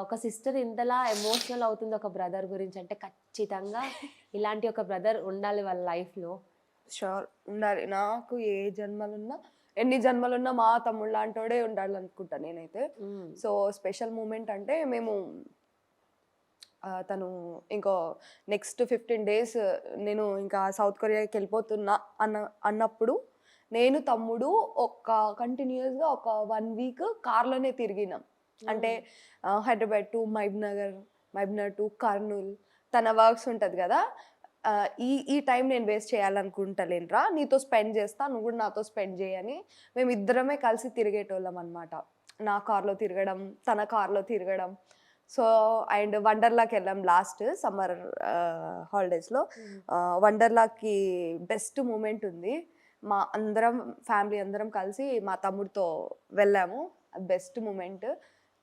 S3: ఒక సిస్టర్ ఇంతలా ఎమోషనల్ అవుతుంది ఒక బ్రదర్ గురించి అంటే ఖచ్చితంగా ఇలాంటి ఒక బ్రదర్ ఉండాలి వాళ్ళ లైఫ్లో.
S2: షూర్ ఉండాలి. నాకు ఏ జన్మలున్నా, ఎన్ని జన్మలున్నా మా తమ్ముడు లాంటోడే ఉండాలనుకుంటా నేనైతే. సో స్పెషల్ మూమెంట్ అంటే మేము తను ఇంకో నెక్స్ట్ 15 days నేను ఇంకా సౌత్ కొరియాకి వెళ్ళిపోతున్నా అన్నప్పుడు నేను తమ్ముడు కంటిన్యూస్గా ఒక 1 week కార్లోనే తిరిగినాం. అంటే హైదరాబాద్ టు మహబూబ్నగర్ టు కర్నూల్. తన వర్క్స్ ఉంటుంది కదా, ఈ టైం నేను వేస్ట్ చేయాలనుకుంటలేనురా, నీతో స్పెండ్ చేస్తా, నువ్వు కూడా నాతో స్పెండ్ చేయని మేము ఇద్దరమే కలిసి తిరిగేటోళ్ళం అనమాట. నా కార్లో తిరగడం, తన కార్లో తిరగడం. సో అండ్ వండర్లాకి వెళ్ళాం లాస్ట్ సమ్మర్ హాలిడేస్లో. వండర్లాకి బెస్ట్ మూమెంట్ ఉంది. మా అందరం ఫ్యామిలీ అందరం కలిసి మా తమ్ముడితో వెళ్ళాము. అది బెస్ట్ మూమెంట్.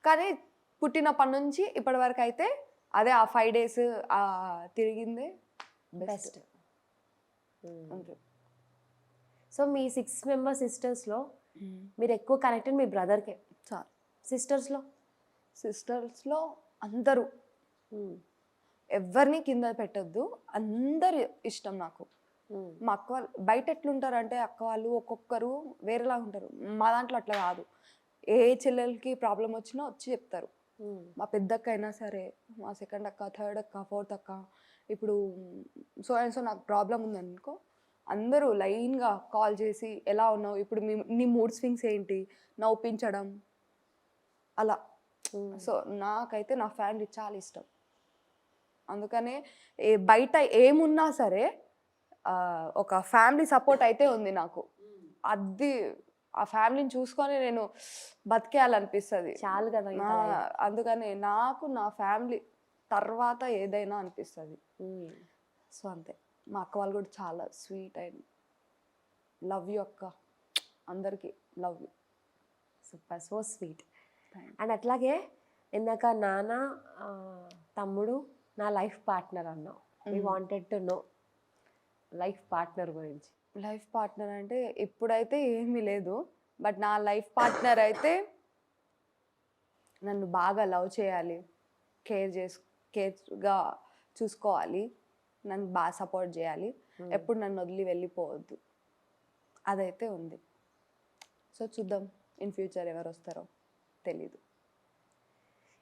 S2: కానీ పుట్టినప్పటి నుంచి ఇప్పటి వరకు అయితే అదే ఆ 5 days తిరిగిందే బెస్ట్.
S3: సో మీ 6 members సిస్టర్స్లో మీరు ఎక్కువ కనెక్టెడ్ మీ బ్రదర్కే.
S2: చాలు. సిస్టర్స్లో అందరూ, ఎవరిని కింద పెట్టద్దు, అందరు ఇష్టం నాకు. మా అక్క వాళ్ళు బయట ఎట్లుంటారంటే అక్క వాళ్ళు ఒక్కొక్కరు వేరేలా ఉంటారు. మా దాంట్లో అట్లా కాదు. ఏ చెల్లెలకి ప్రాబ్లం వచ్చినా వచ్చి చెప్తారు. మా పెద్దక్క అయినా సరే, మా సెకండ్ అక్క, థర్డ్ అక్క, ఫోర్త్ అక్క, ఇప్పుడు సో అండ్ సో నాకు ప్రాబ్లం ఉందనుకో, అందరూ లైన్గా కాల్ చేసి ఎలా ఉన్నావు, ఇప్పుడు నీ మూడ్ స్వింగ్స్ ఏంటి, నవ్వుపించడం అలా. సో నాకైతే నా ఫ్యామిలీ చాలా ఇష్టం. అందుకనే బయట ఏమున్నా సరే ఒక ఫ్యామిలీ సపోర్ట్ అయితే ఉంది నాకు. అది ఆ ఫ్యామిలీని చూసుకొని నేను బతికేయాలనిపిస్తుంది.
S3: చాలు కదా.
S2: అందుకని నాకు నా ఫ్యామిలీ తర్వాత ఏదైనా అనిపిస్తుంది. సో అంతే. మా అక్క వాళ్ళు కూడా చాలా స్వీట్ అండ్ లవ్ యూ అక్క, అందరికీ love you.
S3: Super, so sweet. And అట్లాగే ఇందాక నాన్న తమ్ముడు నా లైఫ్ పార్ట్నర్ అన్నావు. We wanted to know life partner గురించి.
S2: లైఫ్ పార్ట్నర్ అంటే ఇప్పుడైతే ఏమీ లేదు. బట్ నా లైఫ్ పార్ట్నర్ అయితే నన్ను బాగా లవ్ చేయాలి, కేర్గా చూసుకోవాలి, నన్ను బాగా సపోర్ట్ చేయాలి, ఎప్పుడు నన్ను వదిలి వెళ్ళిపోవద్దు. అదైతే ఉంది. సో చూద్దాం ఇన్ ఫ్యూచర్ ఎవరు వస్తారో తెలీదు.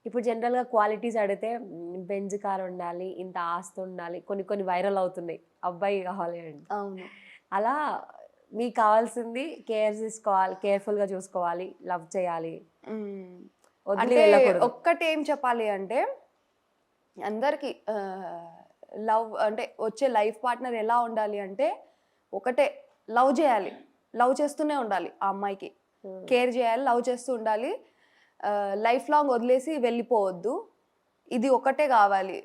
S3: ఇప్పుడు జనరల్గా క్వాలిటీస్ అడిగితే బెంజ్ కార్ ఉండాలి, ఇంత ఆస్తి ఉండాలి, కొన్ని వైరల్ అవుతున్నాయి, అబ్బాయి కావాలి అండి.
S2: అవును.
S3: అలా మీకు కావాల్సింది కేర్ తీసుకోవాలి, కేర్ఫుల్గా చూసుకోవాలి, లవ్ చేయాలి,
S2: అంటే ఒక్కటి ఏం చెప్పాలి అంటే అందరికీ లవ్ అంటే వచ్చే లైఫ్ పార్ట్నర్ ఎలా ఉండాలి అంటే ఒకటే, లవ్ చేయాలి, లవ్ చేస్తూనే ఉండాలి ఆ అమ్మాయికి, కేర్ చేయాలి, లవ్ చేస్తూ ఉండాలి, లైఫ్ లాంగ్ వదిలేసి వెళ్ళిపోవద్దు. ఇది ఒకటే కావాలి.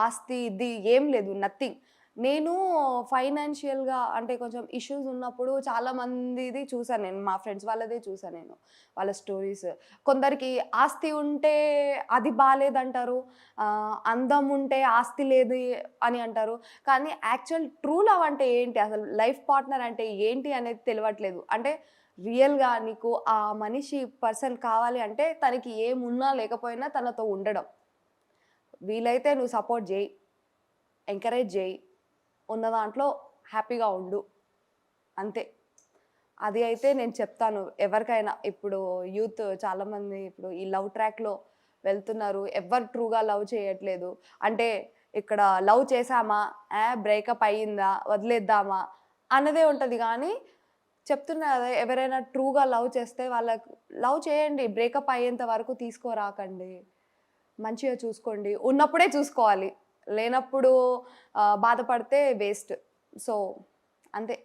S2: ఆస్తి ఇది ఏం లేదు, నథింగ్. నేను ఫైనాన్షియల్గా అంటే కొంచెం ఇష్యూస్ ఉన్నప్పుడు చాలా మందిది చూసాను నేను, మా ఫ్రెండ్స్ వాళ్ళదే చూసాను నేను, వాళ్ళ స్టోరీస్. కొందరికి ఆస్తి ఉంటే అది బాగాలేదంటారు, అందం ఉంటే ఆస్తి లేదు అని అంటారు. కానీ యాక్చువల్ ట్రూ లవ్ అంటే ఏంటి, అసలు లైఫ్ పార్ట్నర్ అంటే ఏంటి అనేది తెలియట్లేదు. అంటే రియల్గా నీకు ఆ మనిషి పర్సన్ కావాలి అంటే తనకి ఏమున్నా లేకపోయినా తనతో ఉండడం. వీలైతే నువ్వు సపోర్ట్ చేయి, ఎంకరేజ్ చేయి, ఉన్న దాంట్లో హ్యాపీగా ఉండు, అంతే. అది అయితే నేను చెప్తాను ఎవరికైనా. ఇప్పుడు యూత్ చాలామంది ఇప్పుడు ఈ లవ్ ట్రాక్లో వెళ్తున్నారు, ఎవరు ట్రూగా లవ్ చేయట్లేదు. అంటే ఇక్కడ లవ్ చేసామా, బ్రేకప్ అయ్యిందా, వదిలేద్దామా అన్నదే ఉంటుంది. కానీ చెప్తున్నా కదా, ఎవరైనా ట్రూగా లవ్ చేస్తే వాళ్ళకు లవ్ చేయండి, బ్రేకప్ అయ్యేంత వరకు తీసుకోరాకండి, మంచిగా చూసుకోండి. ఉన్నప్పుడే చూసుకోవాలి, లేనప్పుడు బాధపడితే వేస్ట్. సో అంతే,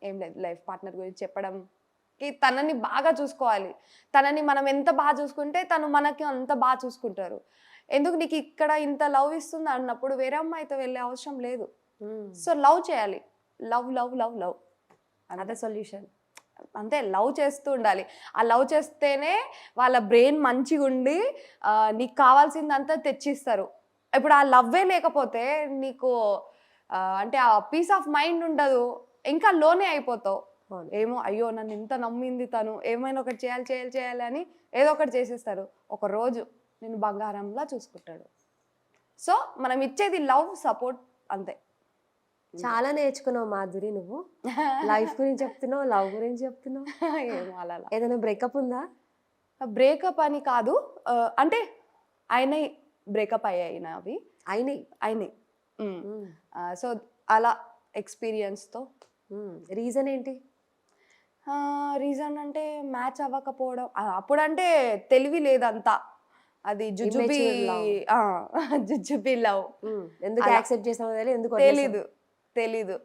S2: ఏం లేదు లైఫ్ పార్ట్నర్ గురించి చెప్పడంకి. తనని బాగా చూసుకోవాలి, తనని మనం ఎంత బాగా చూసుకుంటే తను మనకి అంత బాగా చూసుకుంటారు. ఎందుకు నీకు ఇక్కడ ఇంత లవ్ ఇస్తుంది అన్నప్పుడు వేరే అమ్మాయితో వెళ్ళే అవసరం లేదు. సో లవ్ చేయాలి, లవ్ లవ్ లవ్ లవ్,
S3: అదే సొల్యూషన్.
S2: అంతే, లవ్ చేస్తూ ఉండాలి. ఆ లవ్ చేస్తేనే వాళ్ళ బ్రెయిన్ మంచిగా ఉండి నీకు కావాల్సిందంతా తెచ్చిస్తారు. ఇప్పుడు ఆ లవ్వే లేకపోతే నీకు అంటే ఆ పీస్ ఆఫ్ మైండ్ ఉండదు, ఇంకా లోనే అయిపోతావు. ఏమో అయ్యో నన్ను ఇంత నమ్మింది తను, ఏమైనా ఒకటి చేయాలి చేయాలి చేయాలి అని ఏదో ఒకటి చేసేస్తారు. ఒక రోజు నేను బంగారంలా చూసుకుంటాడు. సో మనం ఇచ్చేది లవ్, సపోర్ట్, అంతే.
S3: చాలా నేర్చుకున్నావు మాధురి నువ్వు. లైఫ్ గురించి చెప్తున్నావు, లవ్ గురించి చెప్తున్నావు.
S2: ఏమో అలా
S3: ఏదైనా బ్రేకప్ ఉందా?
S2: బ్రేకప్ అని కాదు, అంటే ఆయన బ్రేకప్ అయ్యాయి అవి అయినాయి. సో అలా ఎక్స్పీరియన్స్తో.
S3: రీజన్ ఏంటి?
S2: రీజన్ అంటే మ్యాచ్ అవ్వకపోవడం. అప్పుడంటే తెలివి లేదంతా, అది జుజుబి జుజుబి లవ్.
S3: ఎందుకు యాక్సెప్ట్ చేసామో ఎందుకు
S2: తెలీదు.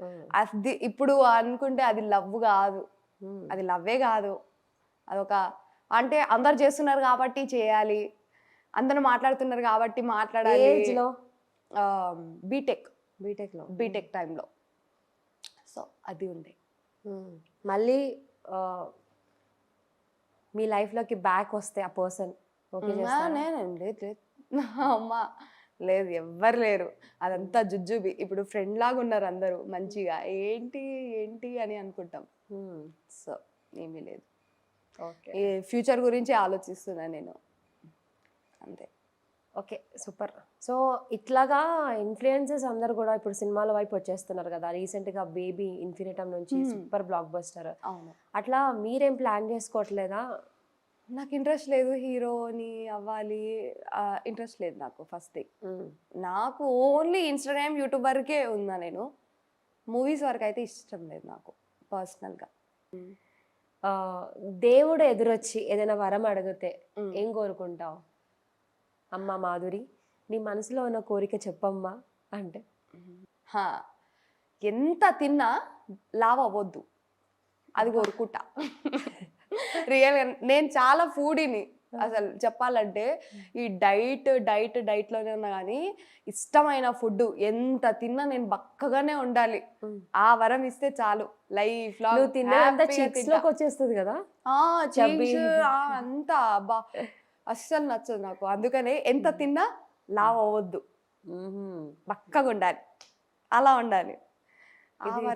S2: అది ఇప్పుడు అనుకుంటే అది లవ్ కాదు, అది లవ్వే కాదు. అదొక అంటే అందరు చేస్తున్నారు కాబట్టి చేయాలి, అందరూ మాట్లాడుతున్నారు కాబట్టి మాట్లాడాలి. బీటెక్ టైంలో. సో అది ఉంది.
S3: మళ్ళీ మీ లైఫ్లోకి బ్యాక్ వస్తే ఆ పర్సన్ ఓకే
S2: లేదు అమ్మా, లేదు, ఎవ్వరు లేరు. అదంతా జుజ్జుబి. ఇప్పుడు ఫ్రెండ్ లాగా ఉన్నారు అందరూ మంచిగా, ఏంటి ఏంటి అని అనుకుంటాం. సో ఏమీ లేదు.
S3: ఓకే,
S2: ఈ ఫ్యూచర్ గురించి ఆలోచిస్తున్నా నేను, అంతే.
S3: Okay, super. సో ఇట్లాగా ఇన్ఫ్లుయెన్సెస్ అందరు కూడా ఇప్పుడు సినిమాల వైపు వచ్చేస్తున్నారు కదా. రీసెంట్గా బేబీ ఇన్ఫినిటమ్ నుంచి సూపర్ బ్లాక్ బస్టర్.
S2: అవును.
S3: అట్లా మీరేం ప్లాన్ చేసుకోవట్లేదా?
S2: నాకు ఇంట్రెస్ట్ లేదు, హీరోని అవ్వాలి ఇంట్రెస్ట్ లేదు నాకు. ఫస్ట్ థింగ్, నాకు ఓన్లీ ఇన్స్టాగ్రామ్, యూట్యూబ్ వరకే ఉందా. నేను మూవీస్ వరకు అయితే ఇష్టం లేదు నాకు పర్సనల్గా.
S3: దేవుడు ఎదురొచ్చి ఏదైనా వరం అడిగితే ఏం కోరుకుంటావు? అమ్మ మాధురి, నీ మనసులో ఉన్న కోరిక చెప్పమ్మా అంటే?
S2: ఎంత తిన్నా లావ్ అవ్వద్దు, అది కోరుకుంటా. రియల్గా నేను చాలా ఫుడీని అసలు చెప్పాలంటే. ఈ డైట్లోనే ఉన్నా కానీ ఇష్టమైన ఫుడ్ ఎంత తిన్నా నేను బక్కగానే ఉండాలి. ఆ వరం ఇస్తే చాలు, లైఫ్ లాంగ్
S3: వచ్చేస్తుంది కదా.
S2: అంతా అబ్బా అస్సలు నచ్చదు నాకు. అందుకనే ఎంత తిన్నా లావ్ అవ్వద్దు, బక్కగా ఉండాలి, అలా ఉండాలి.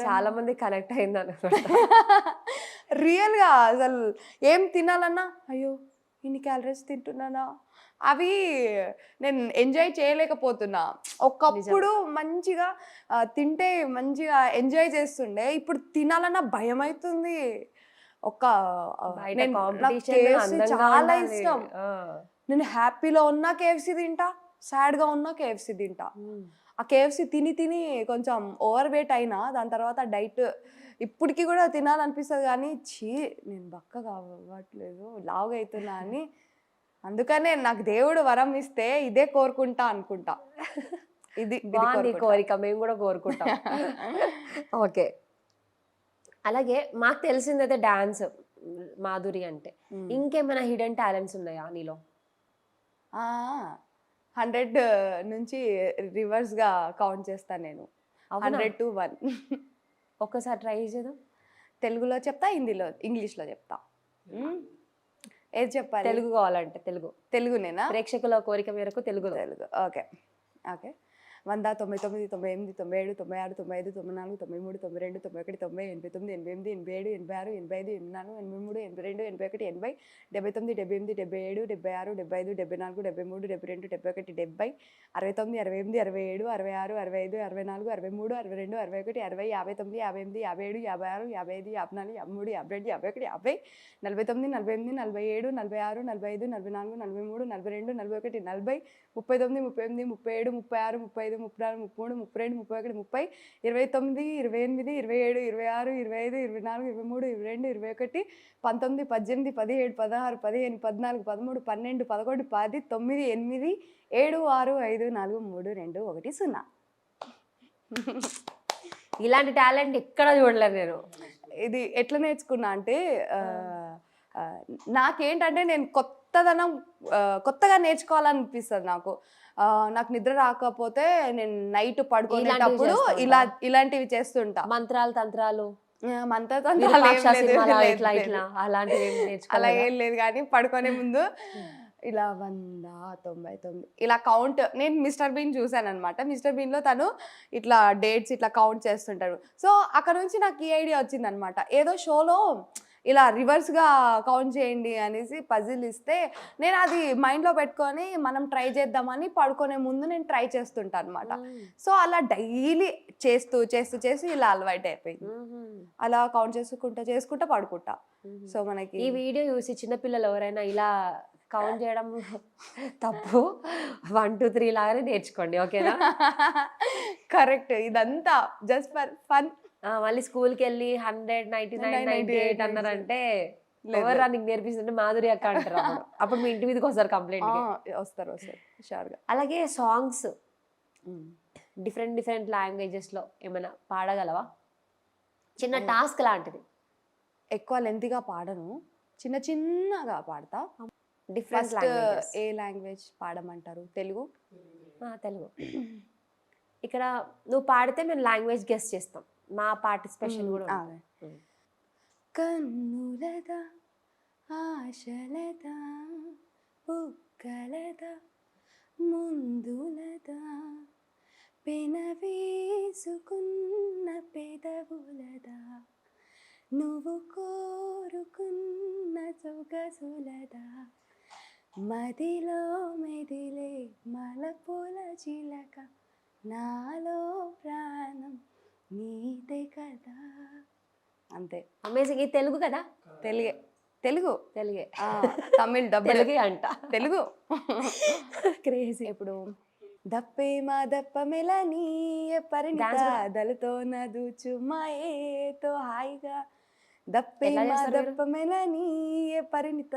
S3: చాలా మంది కనెక్ట్ అయింది
S2: రియల్గా. అసలు ఏం తినాలన్నా అయ్యో ఇన్ని క్యాలరీస్ తింటున్నానా, అవి నేను ఎంజాయ్ చేయలేకపోతున్నా. ఒకప్పుడు మంచిగా తింటే మంచిగా ఎంజాయ్ చేస్తుండే, ఇప్పుడు తినాలన్నా భయం అవుతుంది. చాలా ఇష్టం. నేను హ్యాపీలో ఉన్నా కేఎఫ్సీ తింటా, సాడ్గా ఉన్నా కేఎఫ్సీ తింటా. ఆ కేఎఫ్సీ తిని కొంచెం ఓవర్ వెయిట్ అయినా దాని తర్వాత డైట్ ఇప్పటికీ కూడా తినాలనిపిస్తుంది. కానీ నేను బక్కగా అవ్వట్లేదు, లావుగా అవుతున్నా అని. అందుకనే నాకు దేవుడు వరం ఇస్తే ఇదే కోరుకుంటా అనుకుంటా. ఇది
S3: బాగుంది
S2: కోరుకుంటా.
S3: కోరిక, మేము కూడా కోరుకుంటాం. ఓకే, అలాగే మాకు తెలిసిందైతే డాన్స్ మాధురి అంటే,
S2: మ్మ్.
S3: ఇంకేమైనా హిడెన్ టాలెంట్స్ ఉన్నాయా నీలో?
S2: 100 నుంచి రివర్స్ గా కౌంట్ చేస్తాను నేను.
S3: అవునా?
S2: 100 to 1.
S3: ఒక్కసారి ట్రై చేద్దాం.
S2: తెలుగులో చెప్తా, హిందీలో, ఇంగ్లీష్లో చెప్తా. ఏది చెప్పాలి?
S3: తెలుగు కావాలంటే తెలుగు.
S2: తెలుగునేనా?
S3: ప్రేక్షకుల కోరిక మేరకు తెలుగులో.
S2: తెలుగు. Okay okay. 100, 99, 98, 97, 96, 95, 94, 93, 92, 91, 90, 89, 88, 87, 86, 85, 84, 83, 82, 81, 80, 79, 78, 77, 76, 75, 74, 73, 72, 71, 70, 69, 68, 67, 66, 65, 64, 63, 62, 61, 60, 59, 58, 57, 56, 55, 54, 53, 58, 50, 49, 49, 47, 46, 45, 44, 43, 42, 41, 40, 39, 40, 37, 36, 35, 34, 32, 31, 30, 29, 28, 27, 26, 25, 24, 23, 22, 21, 19, 18, 17, 16, 15, 14, 13, 12, 11, 10, 9, 8, 7, 6, 5, 4, 3, 2, 1, 0.
S3: ఇలాంటి టాలెంట్ ఎక్కడ చూడలేదు నేను.
S2: ఇది ఎట్లా నేర్చుకున్నా అంటే నాకేంటంటే నేను కొత్తగా నేర్చుకోవాలనిపిస్తుంది నాకు. నాకు నిద్ర రాకపోతే నేను నైట్ పడుకునేటప్పుడు ఇలాంటివి చేస్తుంటా.
S3: మంత్రాలు తంత్రాలు
S2: మంత్రతంత్రాలు అలా ఏం లేదు, కానీ పడుకునే ముందు ఇలా 199 ఇలా కౌంట్. నేను మిస్టర్ బీన్ చూసాను అనమాట. మిస్టర్ బీన్లో తను ఇట్లా డేట్స్ ఇట్లా కౌంట్ చేస్తుంటాడు. సో అక్కడ నుంచి నాకు ఈ ఐడియా వచ్చింది అనమాట. ఏదో షోలో ఇలా రివర్స్గా కౌంట్ చేయండి అనేసి పజిల్ ఇస్తే నేను అది మైండ్లో పెట్టుకొని మనం ట్రై చేద్దామని పడుకునే ముందు నేను ట్రై చేస్తుంటాను అనమాట. సో అలా డైలీ చేస్తూ ఇలా అలవాటు అయిపోయింది. అలా కౌంట్ చేసుకుంటా పడుకుంటా. సో మనకి
S3: ఈ వీడియో చూసి చిన్నపిల్లలు ఎవరైనా ఇలా కౌంట్ చేయడం తప్పు, 1 2 3 లాగానే నేర్చుకోండి, ఓకేనా?
S2: కరెక్ట్. ఇదంతా జస్ట్ ఫర్ ఫన్.
S3: మళ్ళీ స్కూల్కి వెళ్ళి 100, 99, 98 అన్నారంటే ఎవరు నీకు నేర్పిస్తుంటే మాధురి అక్క అంటారు. అప్పుడు మీ ఇంటి మీదకి వస్తారు కంప్లైంట్.
S2: వస్తారు షూర్గా.
S3: అలాగే సాంగ్స్ డిఫరెంట్ లాంగ్వేజెస్లో ఏమైనా పాడగలవా? చిన్న టాస్క్ లాంటిది.
S2: ఎక్కువ లెంతీగా పాడను, చిన్నగా పాడతా.
S3: డిఫరెంట్
S2: ఏ లాంగ్వేజ్ పాడమంటారు? తెలుగు.
S3: తెలుగు. ఇక్కడ నువ్వు పాడితే మేము లాంగ్వేజ్ గెస్ చేస్తాం, మా పార్టిసిపేషన్ కూడా ఉంటుంది.
S2: కన్నులదా ఆశలదా బుగ్గలదా ముందులదా పెనవేసుకున్న పెదవులదా నువ్వు కోరుకున్న సొగసులదా మదిలో మెదిలే మలపుల చిలక నాలో ప్రాణం నీదే కదా. అంతే.
S3: అమేజింగ్. ఇది తెలుగు కదా?
S2: తెలుగు. తమిళ్ డబ్బు
S3: తెలుగే అంట.
S2: తెలుగు.
S3: క్రేజీ.
S2: ఇప్పుడు దప్పే మా దప్ప మెలని పరిణిత దలతో నదుచు మాయేతో హాయిగా దప్పే మా దప్ప మెలని పరిణిత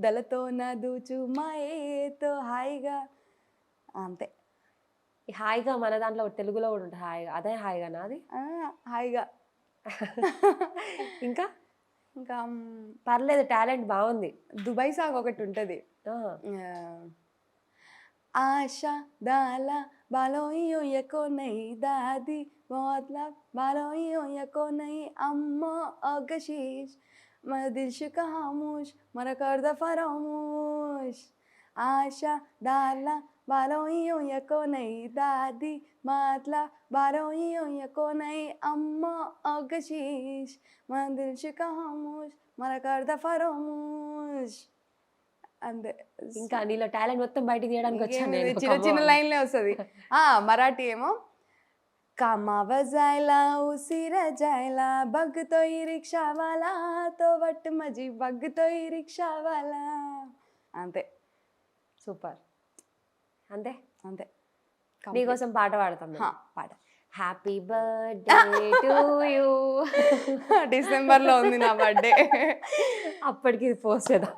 S2: దలతో నదుచు మాయేతో హాయిగా. అంతే.
S3: హాయిగా మన దాంట్లో తెలుగులో కూడా ఉంటుంది హాయిగా. అదే హాయిగా నాది.
S2: హాయిగా.
S3: ఇంకా
S2: ఇంకా
S3: పర్లేదు, టాలెంట్ బాగుంది.
S2: దుబాయ్ సాంగ్ ఒకటి ఉంటుంది. ఆశా దాలా బాలోయో యకో నై దాది మోత్లా బాలోయో యకో నై అమ్మో ఆగశీష్ మన దిల్షు కహామూష్ మన కర్ద ఫరామూష్ ఆశా దాలా బాలోయో యకో నై దాది మాత్లా బాలోయో యకో నై అమ్మో ఆగశీష్ మన దిల్షు కహామూష్ మన కర్ద ఫరామూష్. అంతే.
S3: ఇంకా నీలో టాలెంట్ మొత్తం బయటికి తీయడానికి వచ్చాను.
S2: చిన్న లైన్లే వస్తుంది. మరాఠీ ఏమో कामाव जायला उशीर जायला बघतोय रिक्षावाला तो वट मजी बघतोय रिक्षावाला. అంతే.
S3: సూపర్. అంతే
S2: అంతే.
S3: నీకోసం పాట పాడతాం.
S2: పాట.
S3: Happy birthday to you.
S2: డిసెంబర్లో ఉంది నా బర్త్డే.
S3: అప్పటికి పోస్ట్ చేద్దాం.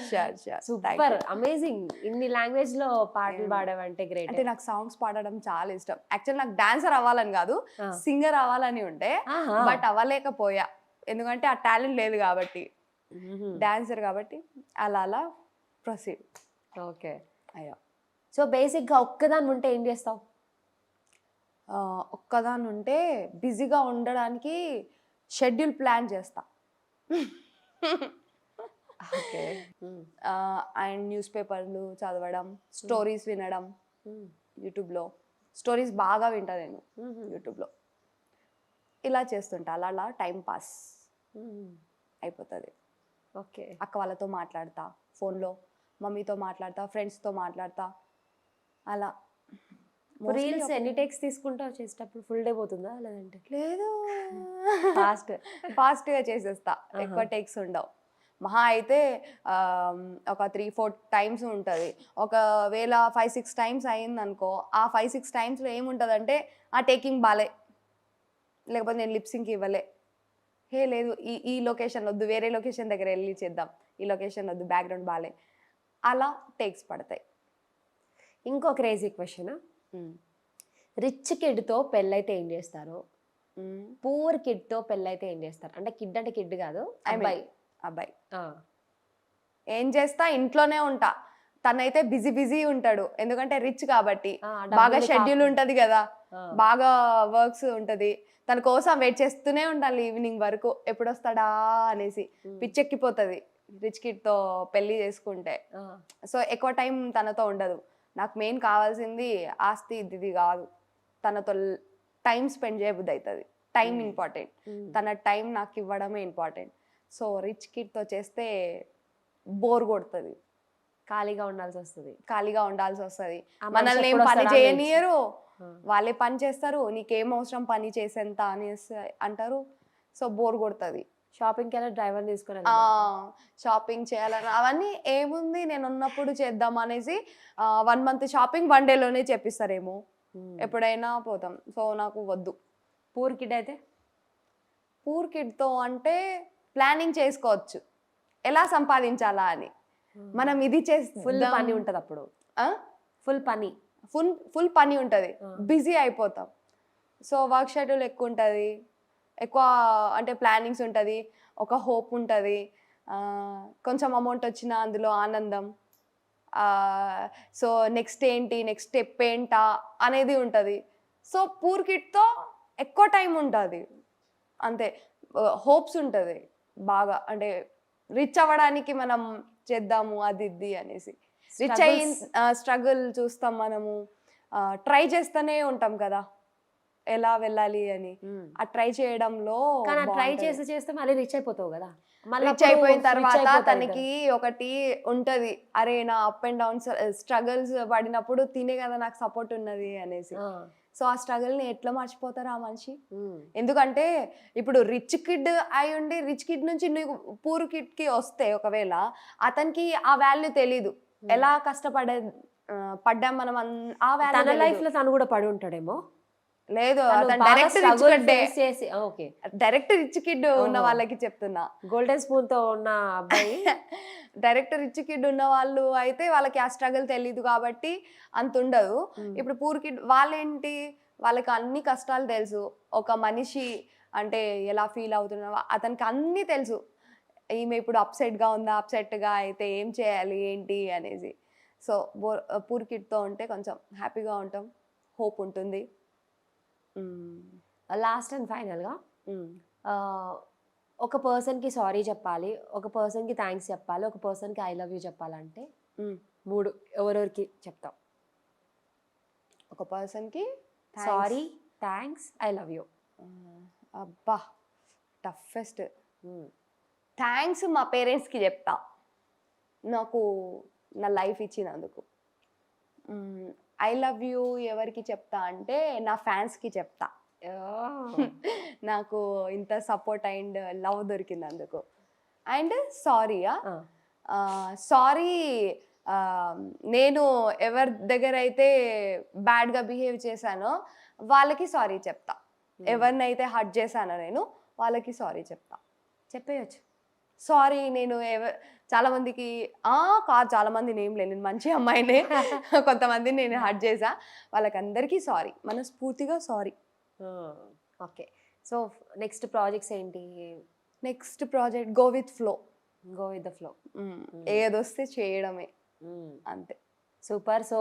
S2: Sure sure.
S3: Super amazing. ఇన్ని లాంగ్వేజ్ లో పాటలు పాడవంటే గ్రేట్.
S2: అంటే నాకు సాంగ్స్ పాడడం చాలా ఇష్టం. యాక్చువల్ నాకు డాన్సర్ అవ్వాలని కాదు, సింగర్ అవ్వాలని ఉండే, బట్ అవ్వలేకపోయా. ఎందుకంటే ఆ టాలెంట్ లేదు కాబట్టి, డాన్సర్ కాబట్టి అలా అలా ప్రొసీడ్.
S3: ఓకే.
S2: అయ్యో,
S3: సో బేసిక్గా ఒక్కదాన్ని ఉంటే ఏం చేస్తావు?
S2: ఒక్కదాన్ని ఉంటే బిజీగా ఉండడానికి షెడ్యూల్ ప్లాన్ చేస్తా.
S3: ఓకే.
S2: అండ్ న్యూస్ పేపర్లు చదవడం, స్టోరీస్ వినడం. యూట్యూబ్లో స్టోరీస్ బాగా వింటా నేను యూట్యూబ్లో. ఇలా చేస్తుంటా, అలా అలా టైం పాస్ అయిపోతుంది.
S3: ఓకే.
S2: అక్క వాళ్ళతో మాట్లాడతా ఫోన్లో, మమ్మీతో మాట్లాడతా, ఫ్రెండ్స్తో మాట్లాడతా. అలా
S3: రీల్స్ ఎన్ని టేక్స్ తీసుకుంటావు చేసేటప్పుడు? ఫుల్ డే పోతుందా లేదంటే?
S2: లేదు,
S3: ఫాస్ట్
S2: గా చేసేస్తా. ఎక్కువ టేక్స్ ఉండవు. మహా అయితే ఒక 3-4 టైమ్స్ ఉంటుంది. ఒకవేళ 5-6 టైమ్స్ అయింది అనుకో, ఆ 5-6 టైమ్స్లో ఏముంటుంది అంటే ఆ టేకింగ్ బాలే, లేకపోతే నేను లిప్సింగ్ ఇవ్వలే, హే లేదు ఈ లొకేషన్ వద్దు, వేరే లొకేషన్ దగ్గర వెళ్ళి చేద్దాం, ఈ లొకేషన్ వద్దు, బ్యాక్గ్రౌండ్ బాలే, అలా టేక్స్ పడతాయి.
S3: ఇంకో క్రేజీ క్వశ్చన్. రిచ్ కిడ్తో పెళ్ళైతే ఏం చేస్తారు? పూర్ కిడ్తో పెళ్ళైతే ఏం చేస్తారు? అంటే కిడ్ అంటే కిడ్ కాదు, అబ్బాయి.
S2: అబ్బాయి ఏం చేస్తా, ఇంట్లోనే ఉంటా. తనైతే బిజీ ఉంటాడు, ఎందుకంటే రిచ్ కాబట్టి. బాగా షెడ్యూల్ ఉంటది కదా, బాగా వర్క్స్ ఉంటది. తన కోసం వెయిట్ చేస్తూనే ఉండాలి ఈవినింగ్ వరకు, ఎప్పుడు వస్తాడా అనేసి. పిచ్చెక్కిపోతుంది రిచ్ కిడ్తో పెళ్లి చేసుకుంటే. సో ఎక్కువ టైం తనతో ఉండదు. నాకు మెయిన్ కావాల్సింది ఆస్తి ఇది కాదు, తనతో టైం స్పెండ్ చేయబుద్ధి అవుతుంది. టైం ఇంపార్టెంట్, తన టైం నాకు ఇవ్వడమే ఇంపార్టెంట్. సో రిచ్ కిడ్తో చేస్తే బోర్ కొడుతుంది,
S3: ఖాళీగా ఉండాల్సి వస్తుంది.
S2: మనల్ని ఏం పని చేయనియరు, వాళ్ళే పని చేస్తారు. నీకేం అవసరం పని చేసేంత అనేసి అంటారు. సో బోర్ కొడుతుంది.
S3: షాపింగ్కి వెళ్ళి డ్రైవర్ తీసుకుని
S2: షాపింగ్ చేయాలని అవన్నీ ఏముంది, నేను ఉన్నప్పుడు చేద్దాం అనేసి 1 month షాపింగ్ 1 dayలోనే చెప్పిస్తారేమో, ఎప్పుడైనా పోతాం. సో నాకు వద్దు.
S3: పూర్ కిడ్ అయితే?
S2: పూర్ కిడ్తో అంటే ప్లానింగ్ చేసుకోవచ్చు, ఎలా సంపాదించాలా అని. మనం ఇది చేస్తే
S3: ఫుల్ పని ఉంటుంది అప్పుడు.
S2: ఫుల్ పని ఉంటుంది, బిజీ అయిపోతాం. సో వర్క్ షెడ్యూల్ ఎక్కువ ఉంటుంది, ఎక్కువ అంటే ప్లానింగ్స్ ఉంటుంది, ఒక హోప్ ఉంటుంది, కొంచెం అమౌంట్ వచ్చినా అందులో ఆనందం. సో నెక్స్ట్ ఏంటి, నెక్స్ట్ స్టెప్ ఏంటా అనేది ఉంటుంది. సో పూర్ కిడ్తో ఎక్కువ టైం ఉంటుంది, అంతే. హోప్స్ ఉంటుంది బాగా, అంటే రిచ్ అవ్వడానికి మనం చేద్దాము అది ఇది అనేసి. రిచ్ అయ్యి స్ట్రగుల్ చూస్తాం మనము, ట్రై చేస్తూనే ఉంటాం కదా ఎలా వెళ్ళాలి అని. ఆ ట్రై చేయడంలో
S3: ట్రై చేస్తే మళ్ళీ రిచ్ అయిపోతావు కదా.
S2: రిచ్ అయిపోయిన తర్వాత తనకి ఒకటి ఉంటది, అరే నా అప్ అండ్ డౌన్స్ స్ట్రగుల్స్ పడినప్పుడు తినే కదా నాకు సపోర్ట్ ఉన్నది అనేసి. సో ఆ స్ట్రగుల్ ని ఎట్లా మర్చిపోతారు ఆ మనిషి? ఎందుకంటే ఇప్పుడు రిచ్ కిడ్ అయి ఉండి రిచ్ కిడ్ నుంచి నువ్వు పూర్ కిడ్ కి వస్తే ఒకవేళ అతనికి ఆ వాల్యూ తెలీదు, ఎలా పడ్డాం మనం ఆ వాల్యూ.
S3: లైఫ్ లో తను కూడా పడి ఉంటాడేమో.
S2: లేదు, డైరెక్ట్ రిచ్ కిడ్ ఉన్న వాళ్ళకి చెప్తున్నా.
S3: గోల్డెన్ స్పూన్ తో ఉన్న అబ్బాయి
S2: డైరెక్ట్ రిచ్ కిడ్ ఉన్న వాళ్ళు అయితే వాళ్ళకి ఆ స్ట్రగుల్ తెలీదు కాబట్టి అంత ఉండదు. ఇప్పుడు పూర్ కిడ్ వాళ్ళేంటి, వాళ్ళకి అన్ని కష్టాలు తెలుసు. ఒక మనిషి అంటే ఎలా ఫీల్ అవుతున్నా అతనికి అన్నీ తెలుసు. ఈమె ఇప్పుడు అప్సెట్గా ఉందా, అప్సెట్గా అయితే ఏం చేయాలి ఏంటి అనేసి. సో పూర్ కిడ్తో ఉంటే కొంచెం హ్యాపీగా ఉంటాం, హోప్ ఉంటుంది.
S3: లాస్ట్ అండ్ ఫైనల్గా ఒక పర్సన్కి సారీ చెప్పాలి, ఒక పర్సన్కి థ్యాంక్స్ చెప్పాలి, ఒక పర్సన్కి ఐ లవ్ యూ చెప్పాలంటే 3 ఎవరెవరికి చెప్తాం?
S2: ఒక పర్సన్కి
S3: sorry, thanks, I love you.
S2: అబ్బా టఫెస్ట్. థ్యాంక్స్ మా పేరెంట్స్కి చెప్తా, నాకు నా లైఫ్ ఇచ్చినందుకు. ఐ లవ్ యూ ఎవరికి చెప్తా అంటే నా ఫ్యాన్స్కి చెప్తా, నాకు ఇంత సపోర్ట్ అండ్ లవ్ దొరికినందుకు. అండ్ సారీ నేను ఎవరి దగ్గర అయితే బ్యాడ్గా బిహేవ్ చేశానో వాళ్ళకి సారీ చెప్తా. ఎవరినైతే హర్ట్ చేశానో నేను వాళ్ళకి సారీ చెప్తా.
S3: చెప్పేయచ్చు.
S2: సారీ నేను చాలా మందికి కాదు, చాలా మంది నేమ్ లేదు, నేను మంచి అమ్మాయినే. కొంతమందిని నేను హర్ట్ చేసా, వాళ్ళకందరికీ సారీ, మనస్ఫూర్తిగా sorry.
S3: Okay. So next projects ఏంటి?
S2: Next project go with flow.
S3: Go with the flow.
S2: ఏదొస్తే చేయడమే, అంతే.
S3: Super. So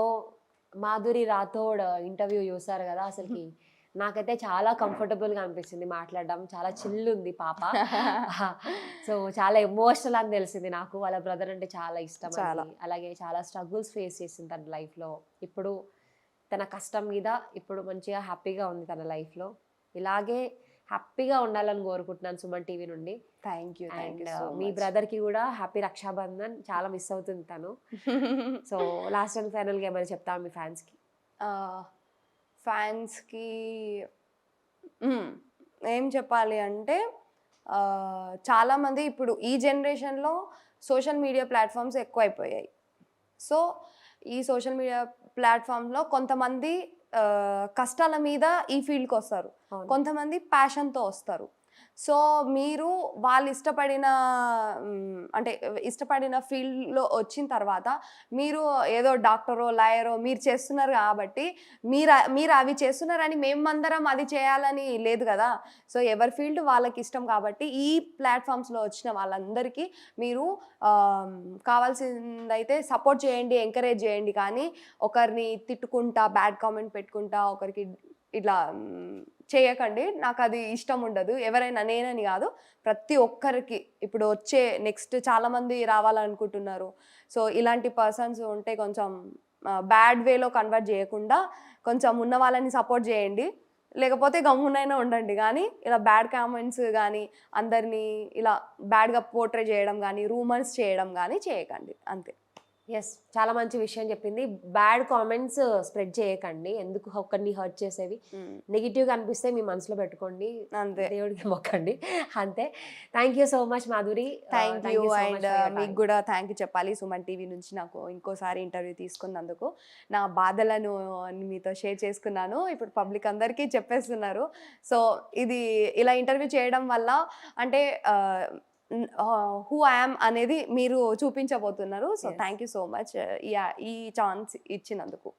S3: Madhuri Rathod interview చూసారు కదా, అసలుకి నాకైతే చాలా కంఫర్టబుల్గా అనిపించింది మాట్లాడడం. చాలా చిల్ ఉంది పాప. సో చాలా ఎమోషనల్ అని తెలిసింది నాకు. వాళ్ళ బ్రదర్ అంటే చాలా ఇష్టం అని. అలాగే చాలా స్ట్రగుల్స్ ఫేస్ చేసింది తన లైఫ్లో. ఇప్పుడు తన కష్టం మీద ఇప్పుడు మంచిగా హ్యాపీగా ఉంది తన లైఫ్లో. ఇలాగే హ్యాపీగా ఉండాలని కోరుకుంటున్నాను సుమన్ టీవీ నుండి.
S2: Thank you.
S3: అండ్ మీ బ్రదర్కి కూడా హ్యాపీ రక్షాబంధన్. చాలా మిస్ అవుతుంది తను. సో లాస్ట్ అండ్ ఫైనల్గా ఏమైనా చెప్తాను మీ ఫ్యాన్స్కి?
S2: ఫ్యాన్స్కి ఏం చెప్పాలి అంటే, చాలామంది ఇప్పుడు ఈ జనరేషన్లో సోషల్ మీడియా ప్లాట్ఫామ్స్ ఎక్కువైపోయాయి. సో ఈ సోషల్ మీడియా ప్లాట్ఫామ్లో కొంతమంది కష్టాల మీద ఈ ఫీల్డ్కి వస్తారు, కొంతమంది ప్యాషన్తో వస్తారు. సో మీరు వాళ్ళు ఇష్టపడిన ఫీల్డ్లో వచ్చిన తర్వాత మీరు ఏదో డాక్టరో లాయరో మీరు చేస్తున్నారు కాబట్టి మీరు అవి చేస్తున్నారని మేమందరం అది చేయాలని లేదు కదా. సో ఎవరి ఫీల్డ్ వాళ్ళకి ఇష్టం కాబట్టి ఈ ప్లాట్ఫామ్స్లో వచ్చిన వాళ్ళందరికీ మీరు కావాల్సిందైతే సపోర్ట్ చేయండి, ఎంకరేజ్ చేయండి. కానీ ఒకరిని తిట్టుకుంటా, బ్యాడ్ కామెంట్ పెట్టుకుంటా ఒకరికి ఇట్లా చేయకండి. నాకు అది ఇష్టం ఉండదు. ఎవరైనా, నేనని కాదు, ప్రతి ఒక్కరికి ఇప్పుడు వచ్చే నెక్స్ట్ చాలామంది రావాలనుకుంటున్నారు. సో ఇలాంటి పర్సన్స్ ఉంటే కొంచెం బ్యాడ్ వేలో కన్వర్ట్ చేయకుండా కొంచెం ఉన్న వాళ్ళని సపోర్ట్ చేయండి. లేకపోతే గమ్మునైనా ఉండండి. కానీ ఇలా బ్యాడ్ కామెంట్స్ కానీ అందరినీ ఇలా బ్యాడ్గా పోర్ట్రే చేయడం కానీ రూమర్స్ చేయడం కానీ చేయకండి, అంతే.
S3: ఎస్, చాలా మంచి విషయం చెప్పింది. బ్యాడ్ కామెంట్స్ స్ప్రెడ్ చేయకండి, ఎందుకు ఒక్కరిని హర్ట్ చేసేవి. నెగిటివ్గా అనిపిస్తే మీ మనసులో పెట్టుకోండి,
S2: అంతే.
S3: దేవుడికి మొక్కండి, అంతే. Thank you so much Madhuri.
S2: Thank you. And మీకు కూడా థ్యాంక్ యూ చెప్పాలి, సుమన్ టీవీ నుంచి నాకు ఇంకోసారి ఇంటర్వ్యూ తీసుకున్నందుకు. నా బాధలను మీతో షేర్ చేసుకున్నాను, ఇప్పుడు పబ్లిక్ అందరికీ చెప్పేస్తున్నారు. సో ఇది ఇలా ఇంటర్వ్యూ చేయడం వల్ల అంటే హూ ఐఎమ్ అనేది మీరు చూపించబోతున్నారు. So thank you so much ఈ ఛాన్స్ ఇచ్చినందుకు.